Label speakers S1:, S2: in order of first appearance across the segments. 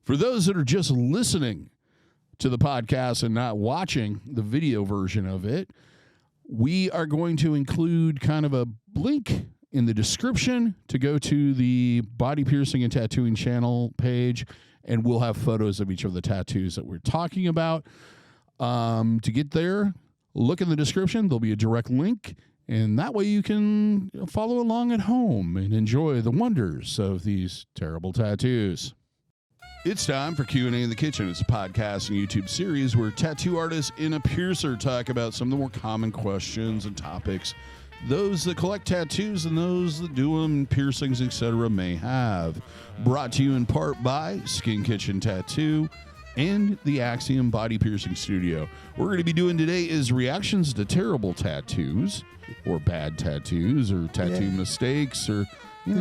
S1: For those that are just listening to the podcast and not watching the video version of it, we are going to include kind of a link in the description to go to the Body Piercing and Tattooing channel page, and we'll have photos of each of the tattoos that we're talking about. To get there, look in the description. There'll be a direct link, and that way you can follow along at home and enjoy the wonders of these terrible tattoos. It's time for Q&A in the Kitchen. It's a podcast and YouTube series where tattoo artists and a piercer talk about some of the more common questions and topics those that collect tattoos and those that do them, piercings, etc. may have. Brought to you in part by Skin Kitchen Tattoo and the Axiom Body Piercing Studio. What we're going to be doing today is reactions to terrible tattoos or bad tattoos or tattoo mistakes or,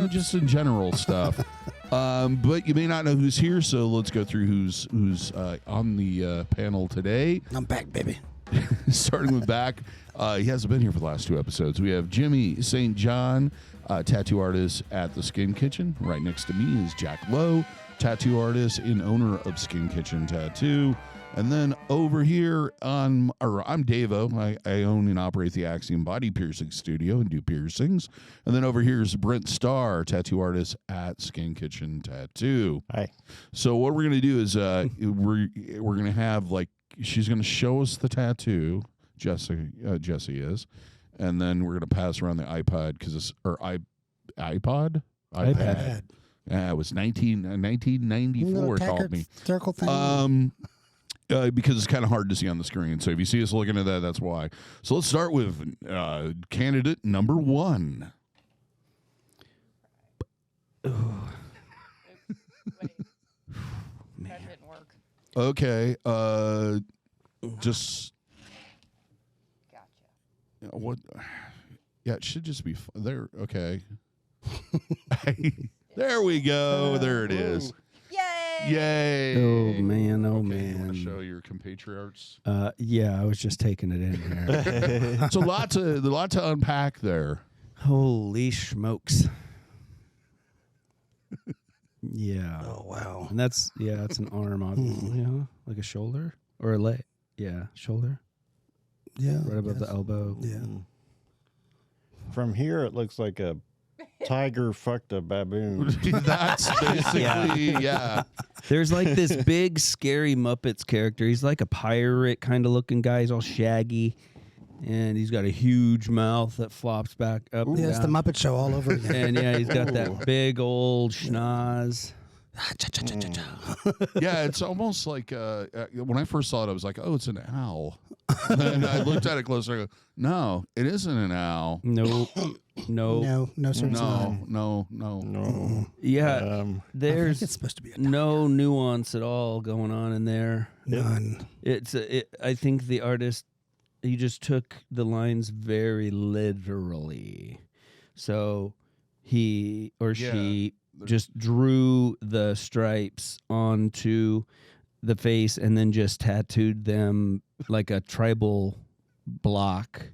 S1: just in general stuff. But you may not know who's here, so let's go through who's on the panel today.
S2: I'm back, baby.
S1: Starting with back, he hasn't been here for the last 2 episodes. We have Jimmy St. John, tattoo artist at the Skin Kitchen. Right next to me is Jack Lowe, tattoo artist and owner of Skin Kitchen Tattoo. And then over here I'm DaVo. I own and operate the Axiom Body Piercing Studio and do piercings. And then over here is Brent Starr, tattoo artist at Skin Kitchen Tattoo.
S3: Hi.
S1: So what we're gonna do is we're gonna have she's gonna show us the tattoo. Jesse is, and then we're gonna pass around the iPod iPad. Yeah, it was 1994. Called me
S2: circle thing.
S1: Because it's kind of hard to see on the screen. So if you see us looking at that, that's why. So let's start with candidate number 1.
S4: Wait. That didn't work.
S1: Okay. Just.
S4: Gotcha.
S1: What? Yeah, it should just be there. Okay. There we go. There it is.
S4: Yay!
S1: Yay!
S3: Oh man! Oh
S1: Okay,
S3: man!
S1: You want to show your compatriots?
S3: Yeah, I was just taking it in here.
S1: It's a lot to unpack there.
S3: Holy smokes! Yeah.
S2: Oh wow!
S3: And that's an arm, obviously. Like a shoulder or a leg. Yeah, shoulder.
S2: Yeah,
S3: Right above the elbow.
S2: Yeah.
S5: From here, it looks like a tiger fucked a baboon.
S1: That's basically, yeah.
S3: There's like this big, scary Muppets character. He's like a pirate kind of looking guy. He's all shaggy, and he's got a huge mouth that flops back up.
S2: Yeah, it's the Muppet Show all over again.
S3: And yeah, he's got that big old schnoz.
S1: Yeah, it's almost like when I first saw it, I was like, oh, it's an owl. And then I looked at it closer. I go, no, it isn't an owl.
S3: Nope.
S2: No, sir. It's not.
S1: No.
S3: Yeah,
S2: I think
S3: there's
S2: it's supposed to be a
S3: no nuance at all going on in there.
S2: none.
S3: I think the artist, he just took the lines very literally. So he or she just drew the stripes onto the face and then just tattooed them like a tribal block.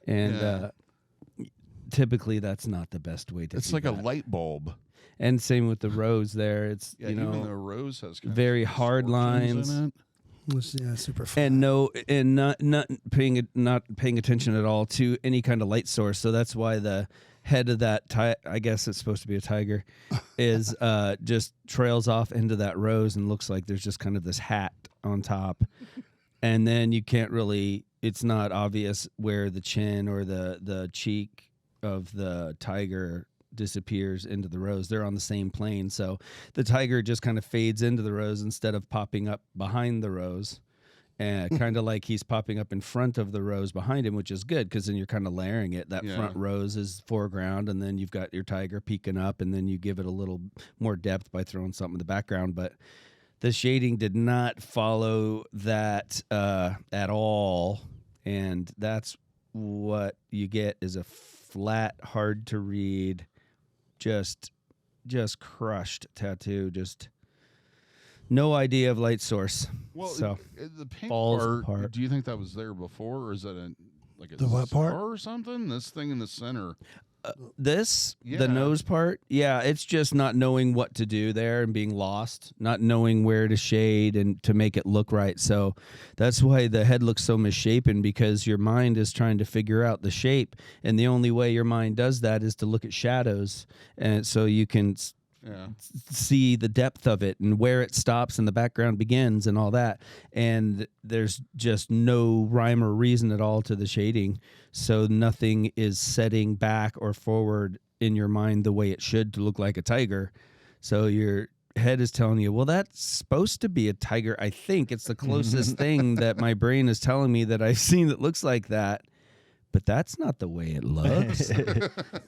S3: And typically that's not the best way to
S1: It's
S3: do
S1: like
S3: that.
S1: a light bulb.
S3: And same with the rose there. It's,
S1: Even the rose has kind
S3: very
S1: of
S3: hard
S1: distortions
S3: lines.
S1: in it.
S2: Yeah, super fun.
S3: And not paying attention at all to any kind of light source. So that's why the head of that I guess it's supposed to be a tiger is just trails off into that rose and looks like there's just kind of this hat on top. And then you can't really, it's not obvious where the chin or the cheek of the tiger disappears into the rose. They're on the same plane. So the tiger just kind of fades into the rose instead of popping up behind the rose. And kind of like he's popping up in front of the rose behind him, which is good because then you're kind of layering it. That front rose is foreground, and then you've got your tiger peeking up, and then you give it a little more depth by throwing something in the background. But the shading did not follow that at all, and that's what you get is a flat, hard to read, just crushed tattoo, just no idea of light source.
S1: Well,
S3: so
S1: the pink
S3: falls
S1: part,
S3: apart.
S1: do you think that was there before, or is that like a
S2: The what
S1: star
S2: part?
S1: or something? This thing in the center. Yeah.
S3: the nose part, it's just not knowing what to do there and being lost, not knowing where to shade and to make it look right. So that's why the head looks so misshapen, because your mind is trying to figure out the shape, and the only way your mind does that is to look at shadows, and so you can see the depth of it and where it stops and the background begins and all that. And there's just no rhyme or reason at all to the shading. So nothing is setting back or forward in your mind the way it should to look like a tiger. So your head is telling you, well, that's supposed to be a tiger. I think it's the closest thing that my brain is telling me that I've seen that looks like that. But that's not the way it looks.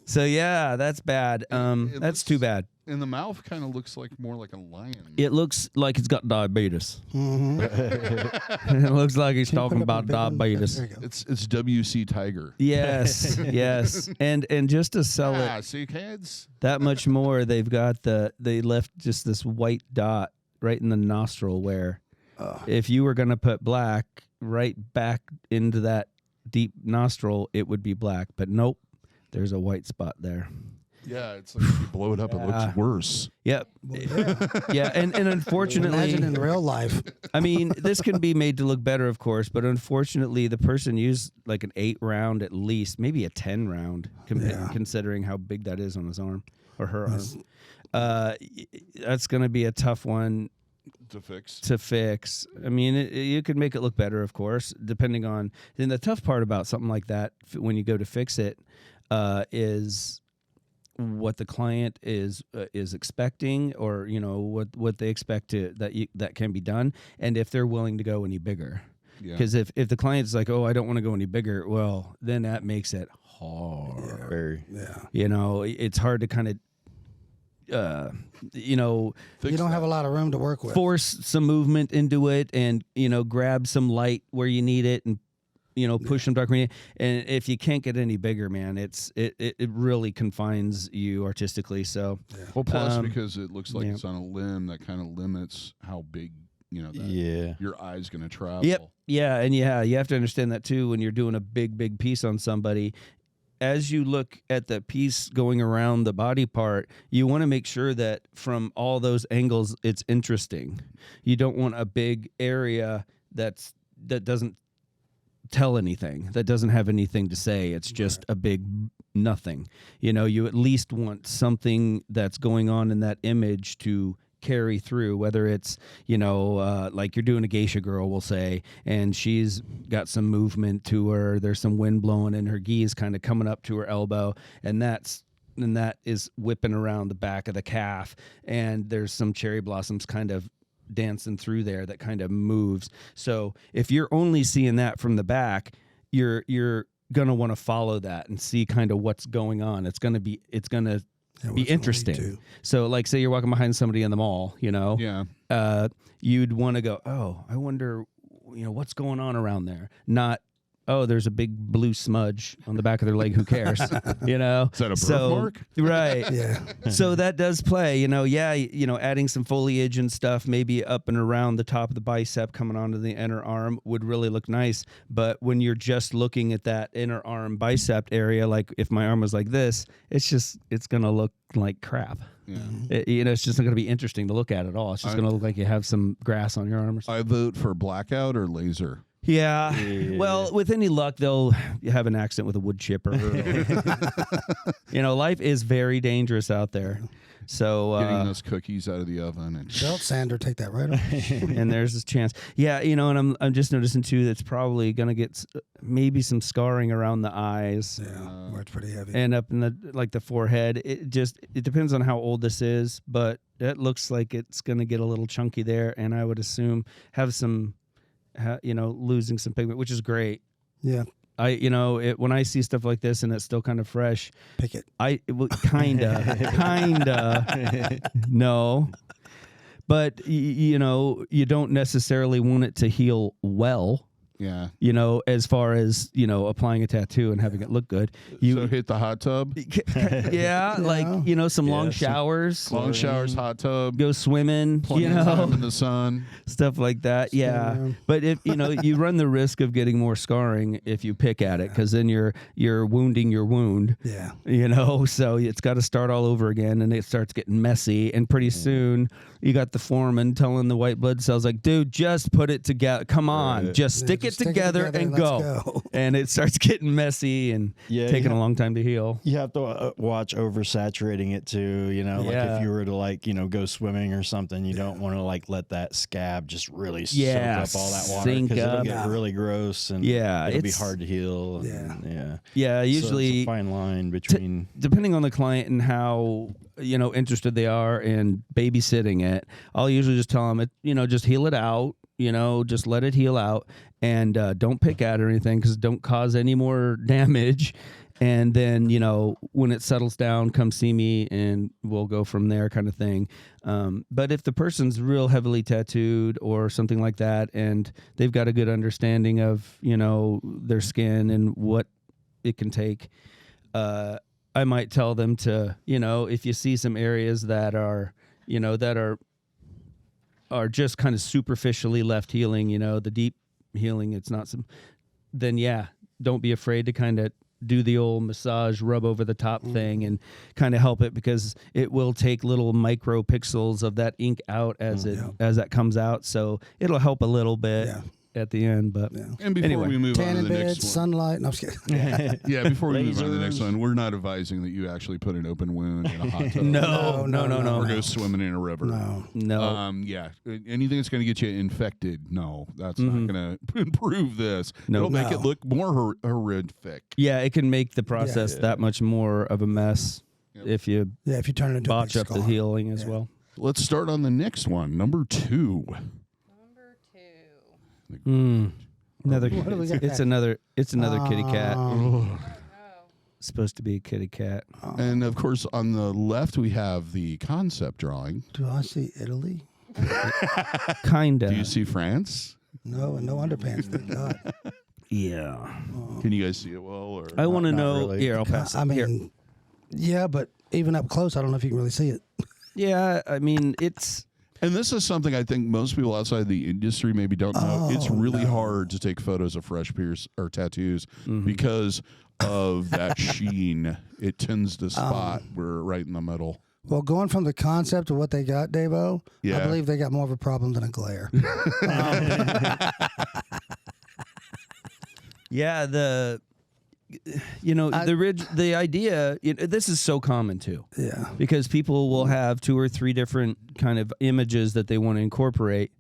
S3: So that's bad. That's too bad.
S1: And the mouth kind of looks like more like a lion.
S3: It looks like it's got diabetes.
S2: Mm-hmm.
S3: It looks like he's talking about diabetes.
S1: It's WC Tiger.
S3: Yes, yes. And just to sell it
S1: See, kids?
S3: that much more, they left just this white dot right in the nostril where if you were going to put black right back into that deep nostril, it would be black, but nope, there's a white spot there.
S1: Yeah, it's like if you blow it up, it looks worse.
S3: Yep. Yeah, and unfortunately,
S2: Imagine in real life.
S3: I mean, this can be made to look better, of course, but unfortunately, the person used like an 8 round at least, maybe a 10 round, considering how big that is on his arm or her arm. That's going to be a tough one to fix. I mean, you could make it look better, of course, depending on. Then the tough part about something like that, when you go to fix it, is what the client is expecting, or what they expect that can be done, and if they're willing to go any bigger. Because if the client's like, oh, I don't want to go any bigger, well, then that makes it hard.
S5: Very.
S3: It's hard to kind of. You don't
S2: have a lot of room to work with.
S3: Force some movement into it, and grab some light where you need it, and push some dark. And if you can't get any bigger, man, it really confines you artistically. So
S1: well, plus because it looks like it's on a limb, that kind of limits how big your eye's going to travel.
S3: Yep. Yeah, and you have to understand that too when you're doing a big piece on somebody. As you look at the piece going around the body part, you want to make sure that from all those angles, it's interesting. You don't want a big area that doesn't tell anything, that doesn't have anything to say. It's just a big nothing. You at least want something that's going on in that image to carry through, whether it's like you're doing a geisha girl, we'll say, and she's got some movement to her, there's some wind blowing and her gi is kind of coming up to her elbow, and that is whipping around the back of the calf, and there's some cherry blossoms kind of dancing through there that kind of moves. So if you're only seeing that from the back, you're gonna want to follow that and see kind of what's going on. It's gonna be interesting. So like say you're walking behind somebody in the mall, you'd want to go, oh, I wonder what's going on around there, not oh, there's a big blue smudge on the back of their leg, who cares?
S1: Is that a birthmark?
S3: Right. Yeah. So that does play, adding some foliage and stuff, maybe up and around the top of the bicep coming onto the inner arm would really look nice. But when you're just looking at that inner arm bicep area, like if my arm was like this, it's going to look like crap. Yeah. It's just not going to be interesting to look at at all. It's just going to look like you have some grass on your arm or something.
S1: I vote for blackout or laser.
S3: Yeah. Well, with any luck, they'll have an accident with a wood chipper. Life is very dangerous out there. So
S1: getting those cookies out of the oven and
S2: belt sander, take that right off.
S3: And there's this chance. Yeah, and I'm just noticing too that's probably gonna get maybe some scarring around the eyes.
S2: Yeah, where it's pretty heavy.
S3: And up in the forehead. It depends on how old this is, but it looks like it's gonna get a little chunky there, and I would assume have some. Losing some pigment, which is great.
S2: Yeah.
S3: When I see stuff like this and it's still kind of fresh,
S2: pick it.
S3: Kinda, no, but you don't necessarily want it to heal well
S1: Yeah.
S3: You know, as far as, you know, applying a tattoo and having it look good.
S1: So hit the hot tub.
S3: Yeah, like, you know, some long
S5: some
S3: showers.
S1: Long showers, hot tub.
S3: Go swimming,
S1: Plenty
S3: you
S1: of
S3: know,
S1: time in the sun.
S3: stuff like that. Yeah.
S2: around.
S3: But if, you know, you run the risk of getting more scarring if you pick at it, because then you're wounding your wound.
S2: Yeah.
S3: You know, so it's got to start all over again, and it starts getting messy. And pretty soon, you got the foreman telling the white blood cells, like, dude, just put it together. Come on,
S5: Right.
S3: just stick it together and
S2: let's
S3: go. And it starts getting messy and taking a long time to heal.
S5: You have to watch oversaturating it too. You know, like
S3: Yeah.
S5: if you were to like, you know, go swimming or something, you don't want to like let that scab just really
S3: Yeah,
S5: soak up all that water
S3: sink
S5: because it'll
S3: up.
S5: get really gross and
S3: Yeah,
S5: it'll be
S3: it's-
S5: hard to heal.
S2: Yeah.
S5: Yeah.
S3: Yeah,
S5: So it's
S3: usually
S5: a fine line between.
S3: depending on the client and how, you know, interested they are in babysitting it, I'll usually just tell them, you know, just heal it out, you know, just let it heal out, and don't pick at it or anything, because don't cause any more damage. And then, you know, when it settles down, come see me and we'll go from there, kind of thing. But if the person's real heavily tattooed or something like that, and they've got a good understanding of, you know, their skin and what it can take, I might tell them to, you know, if you see some areas that are, you know, that are just kind of superficially left healing, you know, the deep healing, it's not some, then yeah, don't be afraid to kind of do the old massage, rub over the top thing and kind of help it, because it will take little micro pixels of that ink out as as that comes out. So it'll help a little bit at the end, but
S1: And before
S3: Anyway.
S1: we move on to
S2: Tanning
S1: the
S2: bed,
S1: next one.
S2: sunlight. No, I'm just kidding.
S1: Yeah, before we move on to the next
S5: Lasers.
S1: one, we're not advising that you actually put an open wound in a hot tub.
S3: no,
S1: Or go swimming in a river.
S2: No.
S1: Yeah. Anything that's going to get you infected, no, that's not going to improve this.
S3: Nope.
S1: It'll make it
S2: No.
S1: look more horrific.
S3: Yeah, it can make the process that much more of a mess if you
S2: Yeah, if you turn it into
S3: botch
S2: a
S3: up
S2: big
S3: the
S2: scar.
S3: healing as well.
S1: Let's start on the next one, number 2.
S4: Number 2.
S3: Another,
S2: What do we got
S3: it's
S2: back?
S3: another kitty cat.
S4: Oh.
S3: It's supposed to be a kitty cat.
S1: And of course, on the left, we have the concept drawing.
S2: Do I see Italy?
S3: Kinda.
S1: Do you see France?
S2: No, and no underpants. Thank God.
S3: Yeah.
S1: Can you guys see it well? Or
S3: I want to
S5: not
S3: know.
S5: really.
S3: Here, I'll pass it.
S2: I
S3: Here.
S2: mean, yeah, but even up close, I don't know if you can really see it.
S3: Yeah, I mean, it's
S1: And this is something I think most people outside the industry maybe don't know. It's really hard to take photos of fresh pierce or tattoos because of that sheen. It tends to spot. We're right in the middle.
S2: Well, going from the concept of what they got, DaVo, I
S1: Yeah.
S2: believe they got more of a problem than a glare.
S3: yeah. The the idea. This is so common too.
S2: Yeah.
S3: Because people will have 2 or 3 different kind of images that they want to incorporate,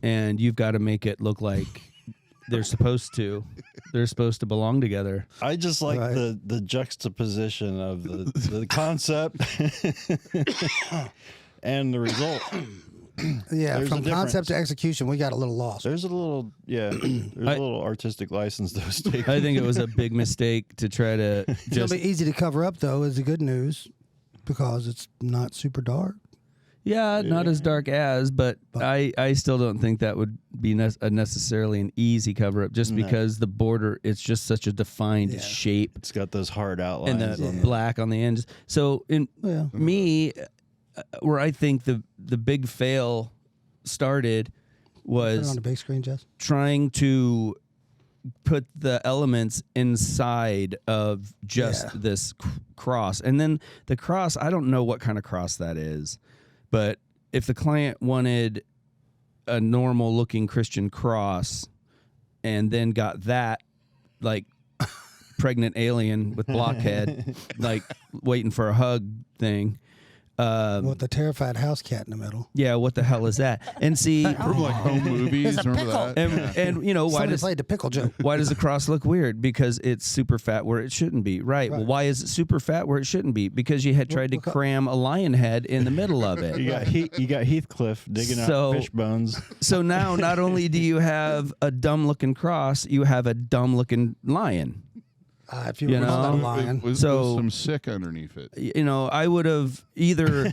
S3: and you've got to make it look like they're supposed to. They're supposed to belong together.
S5: I just like
S2: Right.
S5: the juxtaposition of the concept and the result.
S2: Yeah,
S5: There's
S2: from
S5: a difference.
S2: concept to execution, we got a little lost.
S5: There's a little, there's a little artistic license that was taken.
S3: I think it was a big mistake to try to
S2: It's
S3: just.
S2: gonna be easy to cover up, though, is the good news, because it's not super dark.
S3: Yeah, not as dark as, but I still don't think that would be necessarily an easy cover up, just because the border, it's just such a defined shape
S5: It's got those hard
S3: and
S5: outlines.
S3: the
S5: on
S3: black on the ends. So in
S2: Yeah.
S3: me, where I think the big fail started
S2: Put it
S3: was
S2: on the big screen, Jess.
S3: trying to put the elements inside of just this cross. And then the cross, I don't know what kind of cross that is, but if the client wanted a normal looking Christian cross and then got that like pregnant alien with blockhead, like waiting for a hug thing,
S2: With the terrified house cat in the middle.
S3: yeah, what the hell is that? And see,
S1: From like home movies,
S2: It's a
S1: remember
S2: pickle.
S1: that?
S3: and you know, why
S2: Somebody
S3: does
S2: played the pickle joke.
S3: why does the cross look weird? Because it's super fat where it shouldn't be. Right. Well, why is it super fat where it shouldn't be? Because you had tried to cram a lion head in the middle of it.
S5: you got Heathcliff digging
S3: So-
S5: out fish bones.
S3: So now not only do you have a dumb looking cross, you have a dumb looking lion.
S2: If you
S3: You
S2: were
S3: know?
S2: a lion.
S1: With
S3: So-
S1: some sick underneath it.
S3: You know, I would have either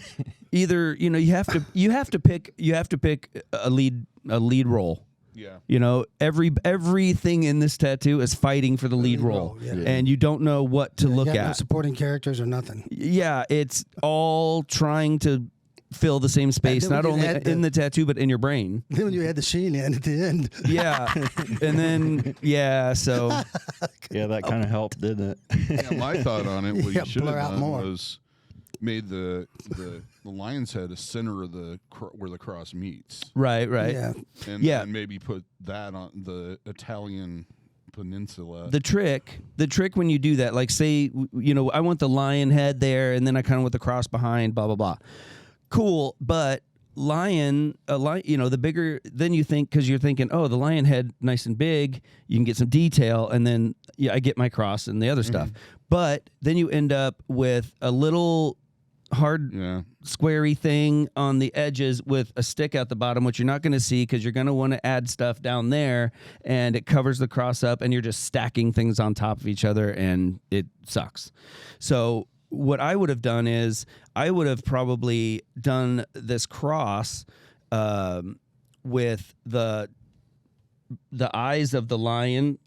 S3: you know, you have to pick a lead role.
S1: Yeah.
S3: You know, everything in this tattoo is fighting for the lead role,
S2: yeah.
S3: and you don't know what to look
S2: You got no
S3: at.
S2: supporting characters or nothing.
S3: Yeah, it's all trying to fill the same space,
S2: then
S3: not
S2: when you
S3: only
S2: add
S3: in the tattoo but in your brain.
S2: Then when you add the sheen in at the end.
S3: Yeah, and then so
S5: Yeah, that kind of helped, didn't it?
S1: Yeah, my thought on it, what
S2: Yeah,
S1: you should have
S2: blur out
S1: done
S2: more.
S1: was made the lion's head a center of where the cross meets,
S3: right.
S2: Yeah.
S1: and,
S3: Yeah.
S1: and maybe put that on the Italian peninsula.
S3: The trick when you do that, like say, you know, I want the lion head there, and then I kind of want the cross behind, blah blah blah. Cool, but lion, you know, the bigger, then you think, because you're thinking, oh, the lion head, nice and big, you can get some detail, and then I get my cross and the other stuff. But then you end up with a little hard squarey thing on the edges with a stick out the bottom, which you're not going to see because you're going to want to add stuff down there, and it covers the cross up, and you're just stacking things on top of each other, and it sucks. So what I would have done is I would have probably done this cross with the eyes of the lion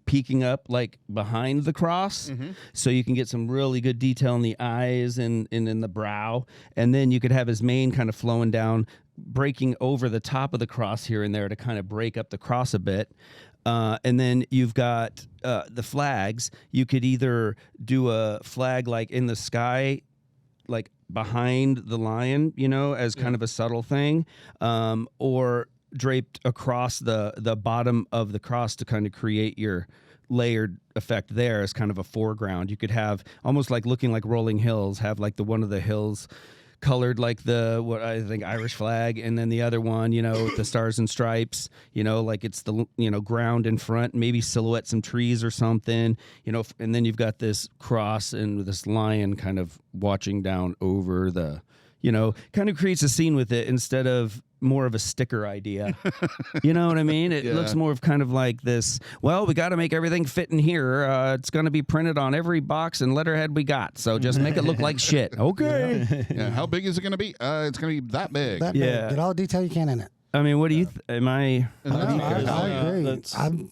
S3: peeking up like behind the cross, so you can get some really good detail in the eyes and in the brow, and then you could have his mane kind of flowing down, breaking over the top of the cross here and there to kind of break up the cross a bit. And then you've got the flags. You could either do a flag like in the sky, like behind the lion, you know, as kind of a subtle thing, or draped across the bottom of the cross to kind of create your layered effect there as kind of a foreground. You could have almost like looking like rolling hills, have like one of the hills colored like what I think Irish flag, and then the other one, you know, with the stars and stripes, you know, like it's the, you know, ground in front, maybe silhouette some trees or something, you know, and then you've got this cross and this lion kind of watching down over the, you know, kind of creates a scene with it instead of more of a sticker idea. You know what I mean? It looks more of kind of like this, well, we got to make everything fit in here. It's going to be printed on every box and letterhead we got. So just make it look like shit. Okay.
S1: Yeah. How big is it going to be? It's going to be that big.
S2: That big. Get all the detail you can in it.
S3: I mean, what do you am I?
S2: I agree.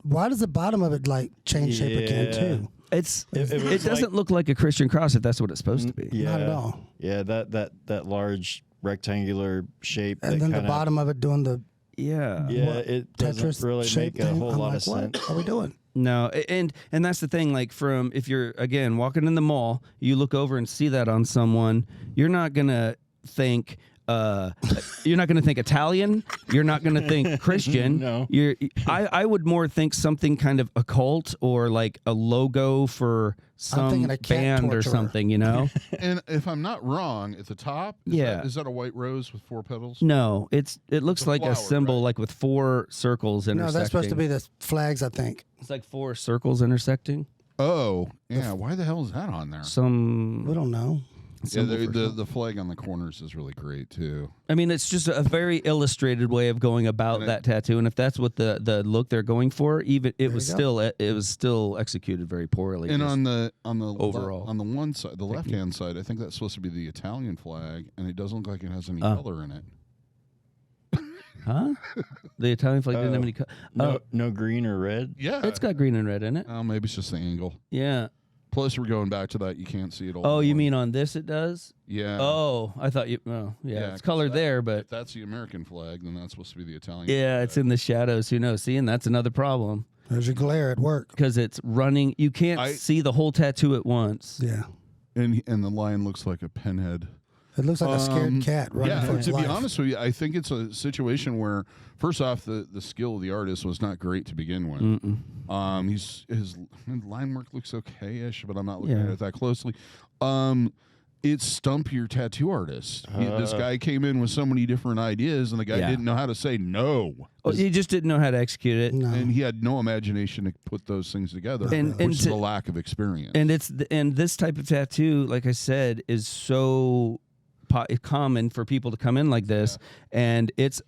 S2: Why does the bottom of it like change shape again too?
S3: It doesn't look like a Christian cross if that's what it's supposed to be.
S5: Yeah.
S2: Not at all.
S5: Yeah, that large rectangular shape.
S2: And then the bottom of it doing the
S5: it doesn't
S2: Tetris
S5: really
S2: shape
S5: make a
S2: thing.
S5: whole
S2: I'm
S5: lot
S2: like,
S5: of sense.
S2: what are we doing?
S3: No, and that's the thing. Like, from if you're again walking in the mall, you look over and see that on someone, you're not gonna think. You're not going to think Italian. You're not going to think Christian.
S5: No.
S3: I would more think something kind of occult or like a logo for some band or something, you know?
S1: And if I'm not wrong, at the top, is that a white rose with 4 petals?
S3: No, it looks like
S1: flower,
S3: a symbol,
S1: right?
S3: Like with 4 circles intersecting.
S2: No, that's supposed to be the flags, I think.
S3: It's like 4 circles intersecting.
S1: Oh, yeah. Why the hell is that on there?
S2: We don't know.
S1: Yeah, the flag on the corners is really great too.
S3: I mean, it's just a very illustrated way of going about that tattoo, and if that's what the look they're going for, even it was still executed very poorly.
S1: And on the
S3: overall
S1: on the one side, the left hand side, I think that's supposed to be the Italian flag, and it doesn't look like it has any color in it.
S3: Huh? The Italian flag didn't have any color.
S5: No green or red.
S1: Yeah,
S3: it's got green and red in it.
S1: Oh, maybe it's just the angle.
S3: Yeah.
S1: Plus, we're going back to that. You can't see it all.
S3: Oh, you mean on this it does?
S1: Yeah.
S3: Oh, I thought you. Oh, yeah. It's colored there, but
S1: if that's the American flag, then that's supposed to be the Italian.
S3: Yeah,
S1: flag.
S3: it's in the shadows. Who knows? See, and that's another problem.
S2: There's your glare at work
S3: because it's running. You can't see the whole tattoo at once.
S2: Yeah.
S1: And the lion looks like a pinhead.
S2: It looks like a scared cat running for its
S1: to
S2: life.
S1: be honest with you, I think it's a situation where, first off, the skill of the artist was not great to begin with. His line work looks okay-ish, but I'm not looking at it that closely. It's stump your tattoo artist. This guy came in with so many different ideas, and the guy didn't know how to say no.
S3: Oh, he just didn't know how to execute it,
S1: and he had no imagination to put those things together, which is the lack of experience.
S3: And this type of tattoo, like I said, is so common for people to come in like this, and it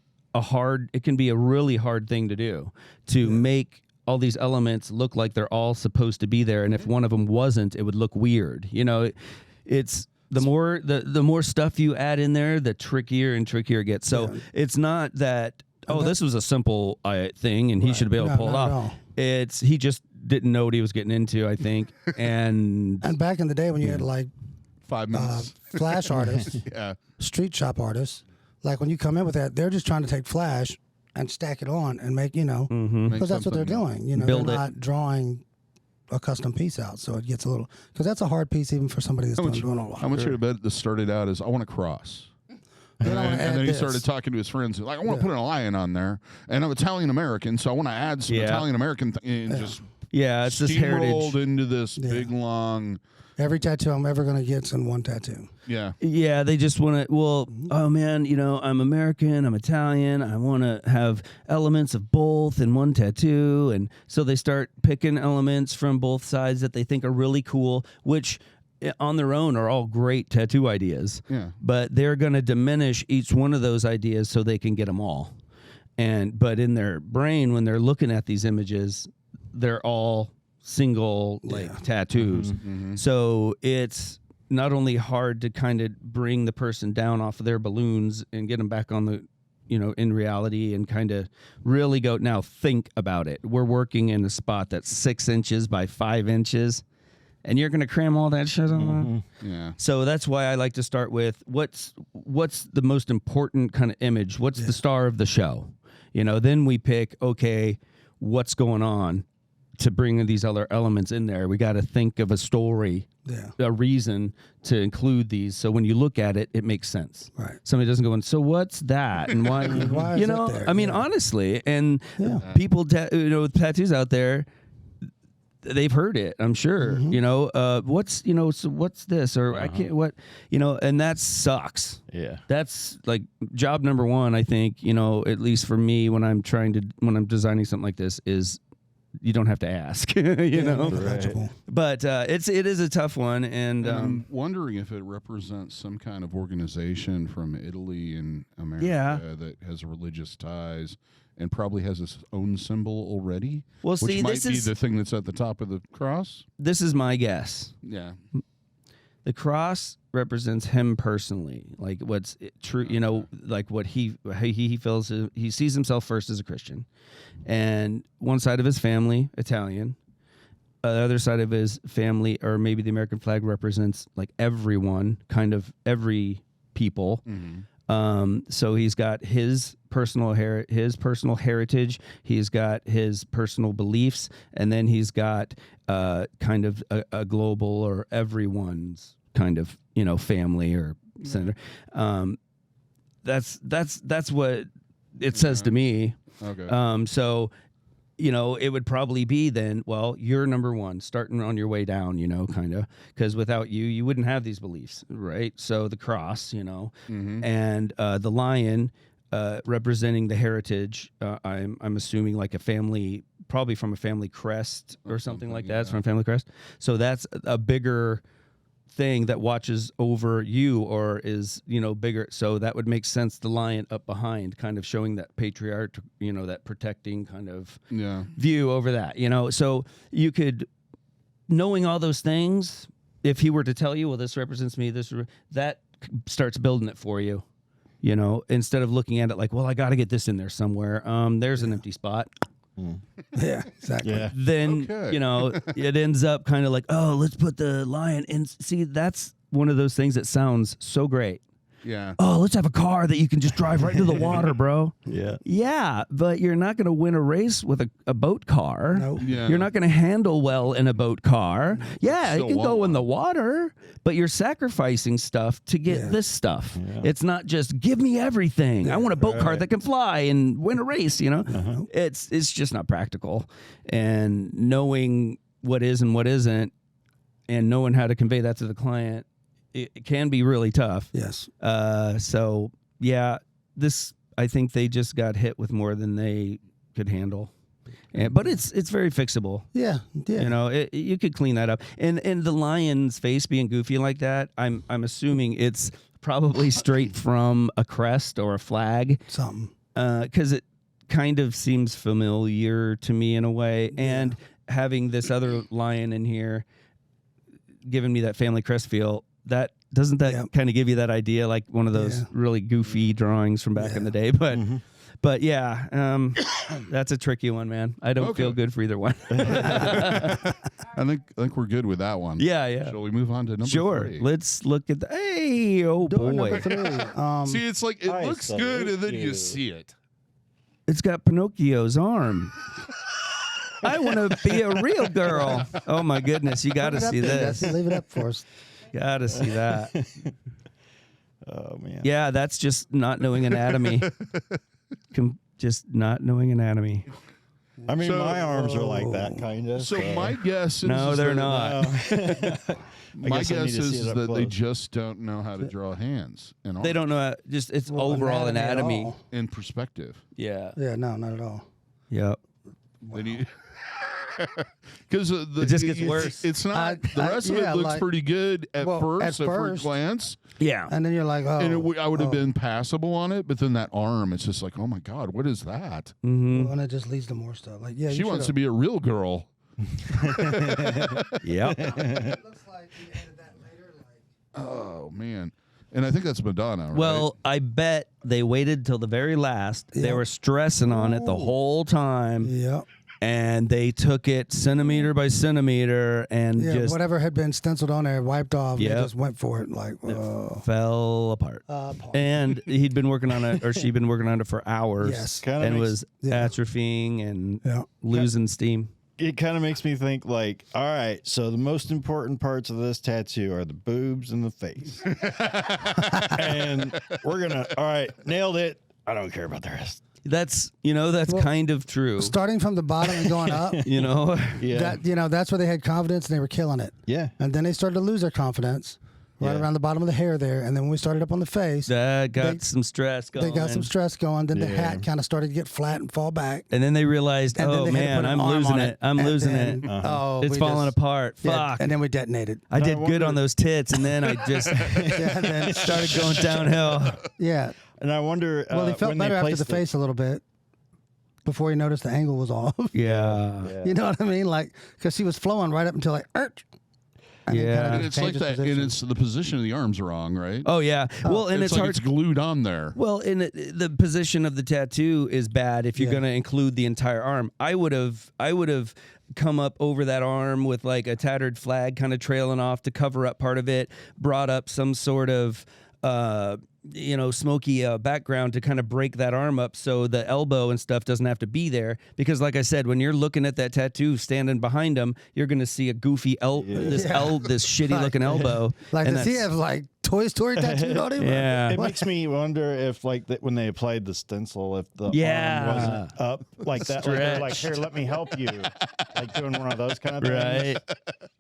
S3: can be a really hard thing to do, to make all these elements look like they're all supposed to be there, and if one of them wasn't, it would look weird. You know, it's the more stuff you add in there, the trickier and trickier it gets. So it's not that oh, this was a simple thing, and he should be able to pull it
S2: not at
S3: off.
S2: all.
S3: He just didn't know what he was getting into, I think. And
S2: And back in the day when you had like
S1: 5 minutes.
S2: flash artists,
S1: Yeah.
S2: street shop artists, like when you come in with that, they're just trying to take flash and stack it on and make,
S3: Mm-hmm.
S2: because that's what they're doing.
S3: Build
S2: they're
S3: it.
S2: not drawing a custom piece out, so it gets a little, because that's a hard piece even for somebody that's doing it a while.
S1: How much of bet this started out as I want to cross.
S2: Then I wanna
S1: And
S2: add
S1: then he
S2: this.
S1: started talking to his friends. Like, I want to put an lion on there, and I'm Italian American, so I want to add some
S3: Yeah.
S1: Italian American and just
S3: yeah, it's this
S1: steamrolled
S3: heritage.
S1: into this big long.
S2: Every tattoo I'm ever going to get's in one tattoo.
S1: Yeah.
S3: Yeah, they just want to, well, oh man, I'm American, I'm Italian, I want to have elements of both in one tattoo. And so they start picking elements from both sides that they think are really cool, which on their own are all great tattoo ideas.
S1: Yeah.
S3: But they're going to diminish each one of those ideas so they can get them all. But in their brain, when they're looking at these images, they're all single tattoos. So it's not only hard to kind of bring the person down off of their balloons and get them back on the, in reality and kind of really go, now think about it. We're working in a spot that's 6 inches by 5 inches, and you're going to cram all that shit on.
S1: Yeah.
S3: So that's why I like to start with what's the most important kind of image? What's the star of the show? Then we pick, okay, what's going on to bring these other elements in there. We got to think of a story, a reason to include these. So when you look at it, it makes sense.
S2: Right.
S3: Somebody doesn't go, and so what's that? And why,
S2: Why is that there?
S3: I mean, honestly, and people, with tattoos out there, they've heard it, I'm sure. What's so what's this, or I can't, what, and that sucks.
S5: Yeah.
S3: That's like job number one, I think, at least for me when I'm designing something like this, is you don't have to ask,
S2: Legible.
S3: but it is a tough one. And
S1: I'm wondering if it represents some kind of organization from Italy and America that has religious ties and probably has its own symbol already.
S3: Well,
S1: which
S3: see,
S1: might
S3: this
S1: be
S3: is
S1: the thing that's at the top of the cross.
S3: this is my guess.
S1: Yeah.
S3: The cross represents him personally, like what's true, like what he feels. He sees himself first as a Christian, and one side of his family, Italian. The other side of his family, or maybe the American flag, represents like everyone, kind of every people. So he's got his personal heritage. He's got his personal beliefs, and then he's got kind of a global or everyone's kind of family or senator. That's what it says to me.
S1: Okay.
S3: So it would probably be then, well, you're number one, starting on your way down, kind of, because without you wouldn't have these beliefs, right? So the cross, and the lion representing the heritage. I'm assuming like a family, probably from a family crest or something like that. It's from a family crest. So that's a bigger thing that watches over you, or is bigger, so that would make sense. The lion up behind, kind of showing that patriarch, that protecting kind of view over that. So you could, knowing all those things, if he were to tell you, well, this represents me, that starts building it for you. Instead of looking at it like, well, I got to get this in there somewhere. There's an empty spot.
S2: Yeah, exactly.
S5: Yeah.
S3: Then, it ends up kind of like, oh, let's put the lion in. See, that's one of those things that sounds so great.
S1: Yeah.
S3: Oh, let's have a car that you can just drive right into the water, bro.
S5: Yeah.
S3: Yeah, but you're not going to win a race with a boat car.
S2: Nope.
S1: Yeah.
S3: You're not going to handle well in a boat car. Yeah, it
S1: Still
S3: can go
S1: won't.
S3: in the water, but you're sacrificing stuff to get this stuff.
S5: Yeah.
S3: It's not just give me everything. I want a boat car that can fly and win a race, It's just not practical. And knowing what is and what isn't, and knowing how to convey that to the client, it can be really tough.
S2: Yes.
S3: So yeah, I think they just got hit with more than they could handle. But it's very fixable.
S2: Yeah. Yeah.
S3: You could clean that up. And the lion's face being goofy like that, I'm assuming it's probably straight from a crest or a flag.
S2: Something.
S3: Because it kind of seems familiar to me in a way. And having this other lion in here giving me that family crest feel, that doesn't kind of give you that idea, like one of those really goofy drawings from back in the day. But But yeah, that's a tricky one, man. I don't feel good for either one.
S1: I think we're good with that one.
S3: Yeah.
S1: Shall we move on to number
S3: Sure.
S1: 3?
S3: Let's look at the. Hey, oh
S2: Door
S3: boy.
S2: number 3.
S1: See, it's like it
S5: I
S1: looks good, and then you
S5: salute
S1: see it.
S3: It's got Pinocchio's arm. I want to be a real girl. Oh my goodness, you got to see this.
S2: Leave it up for us.
S3: Got to see that.
S5: Oh man.
S3: Yeah, that's just not knowing anatomy. Just not knowing anatomy.
S5: I mean,
S1: So-
S5: my arms are like that kind of.
S1: So my guess is
S3: No, they're not.
S1: My
S5: guess I need
S1: guess
S5: to see
S1: is
S5: it up
S1: that they
S5: close.
S1: just don't know how to draw hands and
S3: They
S1: arms
S3: don't know. Just it's
S2: Well,
S3: overall
S2: at
S3: anatomy.
S2: all.
S1: in perspective.
S3: Yeah.
S2: Yeah, no, not at all.
S3: Yep.
S1: Because
S3: It just gets worse.
S1: It's not. The rest of
S2: yeah,
S1: it looks
S2: like-
S1: pretty good at
S2: Well,
S1: first,
S2: at
S1: at
S2: first.
S1: glance,
S3: Yeah.
S2: And then you're like, oh.
S1: and I would have
S2: oh.
S1: been passable on it. But then that arm, it's just like, oh my god, what is that?
S3: Mm-hmm.
S2: Well, and it just leads to more stuff. Like, yeah,
S1: She wants to be a real girl.
S3: Yep.
S2: It looks like you added that later.
S1: Oh man, and I think that's Madonna. Right?
S3: Well, I bet they waited till the very last. They
S2: Yep.
S3: were stressing on it the whole time,
S2: Yep.
S3: and they took it centimeter by centimeter and
S2: Yeah,
S3: just
S2: whatever had been stenciled on there, wiped off.
S3: Yep.
S2: They just went for it. Like,
S3: fell apart. And he'd been working on it, or she'd been working on it for hours.
S2: Yes.
S5: Kinda
S3: and
S5: makes-
S3: was
S2: Yeah.
S3: atrophying and
S2: yeah.
S3: losing steam.
S5: It kind of makes me think like, all right, so the most important parts of this tattoo are the boobs and the face. And we're going to, all right, nailed it. I don't care about the rest.
S3: That's
S2: Well,
S3: kind of true.
S2: Starting from the bottom and going up.
S3: You know,
S5: Yeah.
S2: That's where they had confidence and they were killing it.
S5: Yeah.
S2: And then they started to lose their confidence right
S5: Yeah.
S2: around the bottom of the hair there. And then when we started up on the face,
S3: that got
S2: They-
S3: some stress going.
S2: they got some stress going. Then the
S5: Yeah.
S2: hat kind of started to get flat and fall back.
S3: And then they realized,
S2: And then
S3: oh
S2: they had to
S3: man,
S2: put an
S3: I'm
S2: arm
S3: losing
S2: on
S3: it. I'm
S2: And
S3: losing
S2: then,
S3: it.
S2: Oh,
S3: It's
S2: we
S3: falling
S2: just-
S3: apart.
S2: yeah,
S3: Fuck.
S2: and then we detonated.
S3: I did good
S5: wonder-
S3: on those tits, and then I just
S2: Yeah, then
S3: started going downhill.
S2: yeah.
S5: And I wonder,
S2: Well, he felt
S5: when
S2: better
S5: they
S2: after the
S5: placed it-
S2: face a little bit before he noticed the angle was off.
S3: Yeah.
S5: Yeah.
S2: You know what I mean? Like, because she was flowing right up until like, and then
S3: Yeah.
S2: kinda
S1: and
S2: just
S1: it's like
S2: changed his
S1: that, and
S2: position.
S1: it's the position of the arms wrong, right?
S3: Oh yeah. Well, and it's
S1: like
S3: hard.
S1: it's glued on there.
S3: Well, and the position of the tattoo is bad if you're
S2: Yeah.
S3: going to include the entire arm. I would have come up over that arm with like a tattered flag kind of trailing off to cover up part of it, brought up some sort of smoky background to kind of break that arm up so the elbow and stuff doesn't have to be there, because like I said, when you're looking at that tattoo standing behind him, you're going to see a goofy this shitty looking elbow.
S2: Like,
S3: and
S2: does he
S3: that's-
S2: have like Toy Story tattooed on him?
S3: Yeah.
S5: It makes me wonder if, like, when they applied the stencil, if the
S3: Yeah.
S5: arm wasn't up like that. Like, they're like,
S3: Stretched.
S5: here, let me help you. Like doing one of those kind of things.
S3: Right.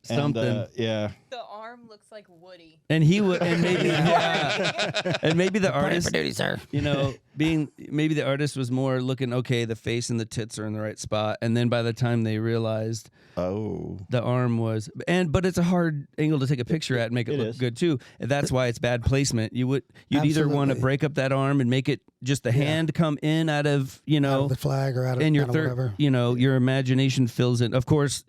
S5: And,
S3: Something.
S5: yeah.
S4: The arm looks like Woody.
S3: And he would, and maybe, and maybe the artist,
S2: duty, sir.
S3: maybe the artist was more looking, okay, the face and the tits are in the right spot, and then by the time they realized
S5: Oh.
S3: the arm was, but it's a hard angle to take a picture at and make it
S5: It
S3: look
S5: is.
S3: good too. And that's why it's bad placement. You'd either want to
S2: Absolutely.
S3: break up that arm and make it just the hand come in out of
S2: Out of the flag or out of,
S3: and your
S2: out of whatever.
S3: your imagination fills in. Of course,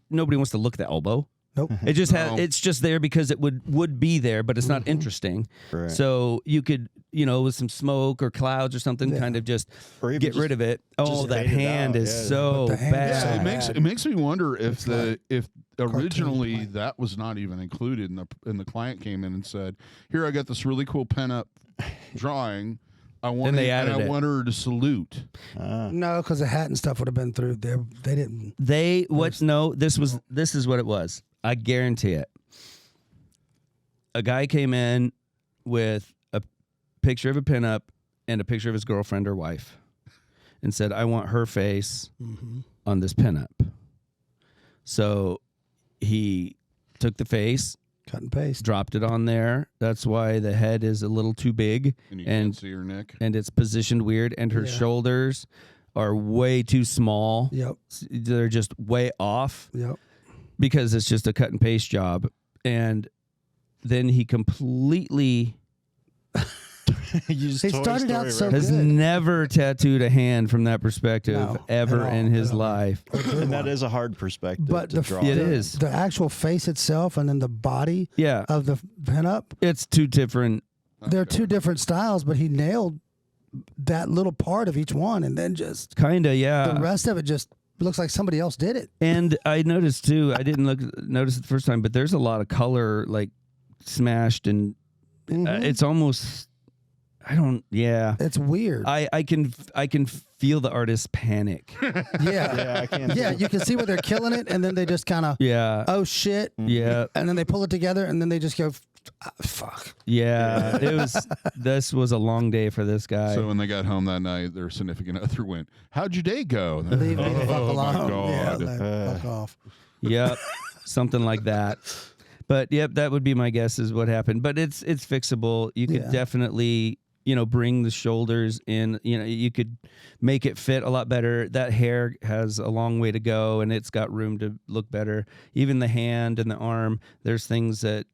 S3: nobody wants to look at the elbow.
S2: Nope.
S3: It just
S1: No.
S3: it's just there because it would be there, but it's not interesting.
S5: Right.
S3: So you could, with some smoke or clouds or something,
S2: Yeah.
S3: kind of just
S5: Or even
S3: get
S5: just-
S3: rid of it. Oh, that
S5: fade it
S3: hand
S5: out,
S3: is
S5: yeah.
S3: so
S2: But the hand-
S3: bad.
S1: Yeah,
S2: Yeah.
S1: it makes me wonder if
S2: like
S1: if originally
S2: blank.
S1: that was not even included, and the client came in and said, "Here, I got this really cool pen up drawing. I want
S3: they added it.
S1: want her to salute."
S2: No, because the hat and stuff would have been through there. They didn't.
S3: This is what it was. I guarantee it. A guy came in with a picture of a pinup and a picture of his girlfriend or wife and said, I want her face on this pinup. So he took the face,
S2: Cut and paste.
S3: dropped it on there. That's why the head is a little too big
S1: And you
S3: and
S1: can't see her neck.
S3: and it's positioned weird, and her
S2: Yeah.
S3: shoulders are way too small.
S2: Yep.
S3: They're just way off
S2: Yep.
S3: because it's just a cut and paste job. And then he completely
S5: You just
S2: He
S5: Toy
S2: started out
S5: Story
S2: so
S5: reference.
S3: has
S2: good.
S3: never tattooed a hand from that perspective
S2: No,
S3: ever
S2: at all,
S3: in his
S2: at all.
S3: life.
S5: And that is a hard perspective
S2: But
S5: to
S2: the,
S5: draw.
S3: It
S2: the,
S3: is.
S2: the actual face itself and then the body
S3: Yeah,
S2: of the pinup,
S3: it's two different.
S2: they're two different styles, but he nailed that little part of each one, and then just
S3: Kinda, yeah.
S2: the rest of it just looks like somebody else did it.
S3: And I noticed too. I didn't notice it the first time, but there's a lot of color like smashed, and it's almost. I don't. Yeah.
S2: It's weird.
S3: I can feel the artist's panic.
S2: Yeah.
S5: I can't.
S2: Yeah, you can see where they're killing it, and then they just kind of,
S3: Yeah.
S2: oh shit,
S3: Yeah.
S2: and then they pull it together, and then they just go, fuck.
S3: Yeah. This was a long day for this guy.
S1: So when they got home that night, their significant other went, "How'd your day go?" And they're,
S2: Leave me the fuck
S1: "Oh,
S2: alone.
S1: my God.
S2: Yeah, like, fuck off.
S3: Yep. Something like that. But yep, that would be my guess is what happened. But it's fixable. You could
S2: Yeah.
S3: definitely, bring the shoulders in. You could make it fit a lot better. That hair has a long way to go, and it's got room to look better. Even the hand and the arm, there's things that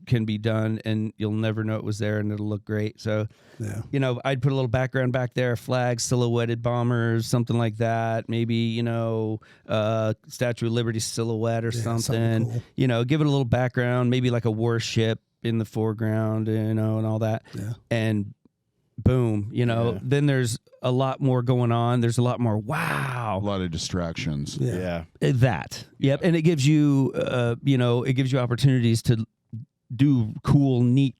S3: can be done, and you'll never know it was there, and it'll look great. So,
S2: Yeah.
S3: I'd put a little background back there, flags, silhouetted bombers, something like that. Maybe, Statue of Liberty silhouette or something.
S2: cool.
S3: Give it a little background, maybe like a warship in the foreground, and all that.
S2: Yeah.
S3: And boom, then there's a lot more going on. There's a lot more
S1: A
S3: wow.
S1: lot of distractions.
S2: Yeah.
S3: That. Yep. And it gives you opportunities to do cool, neat,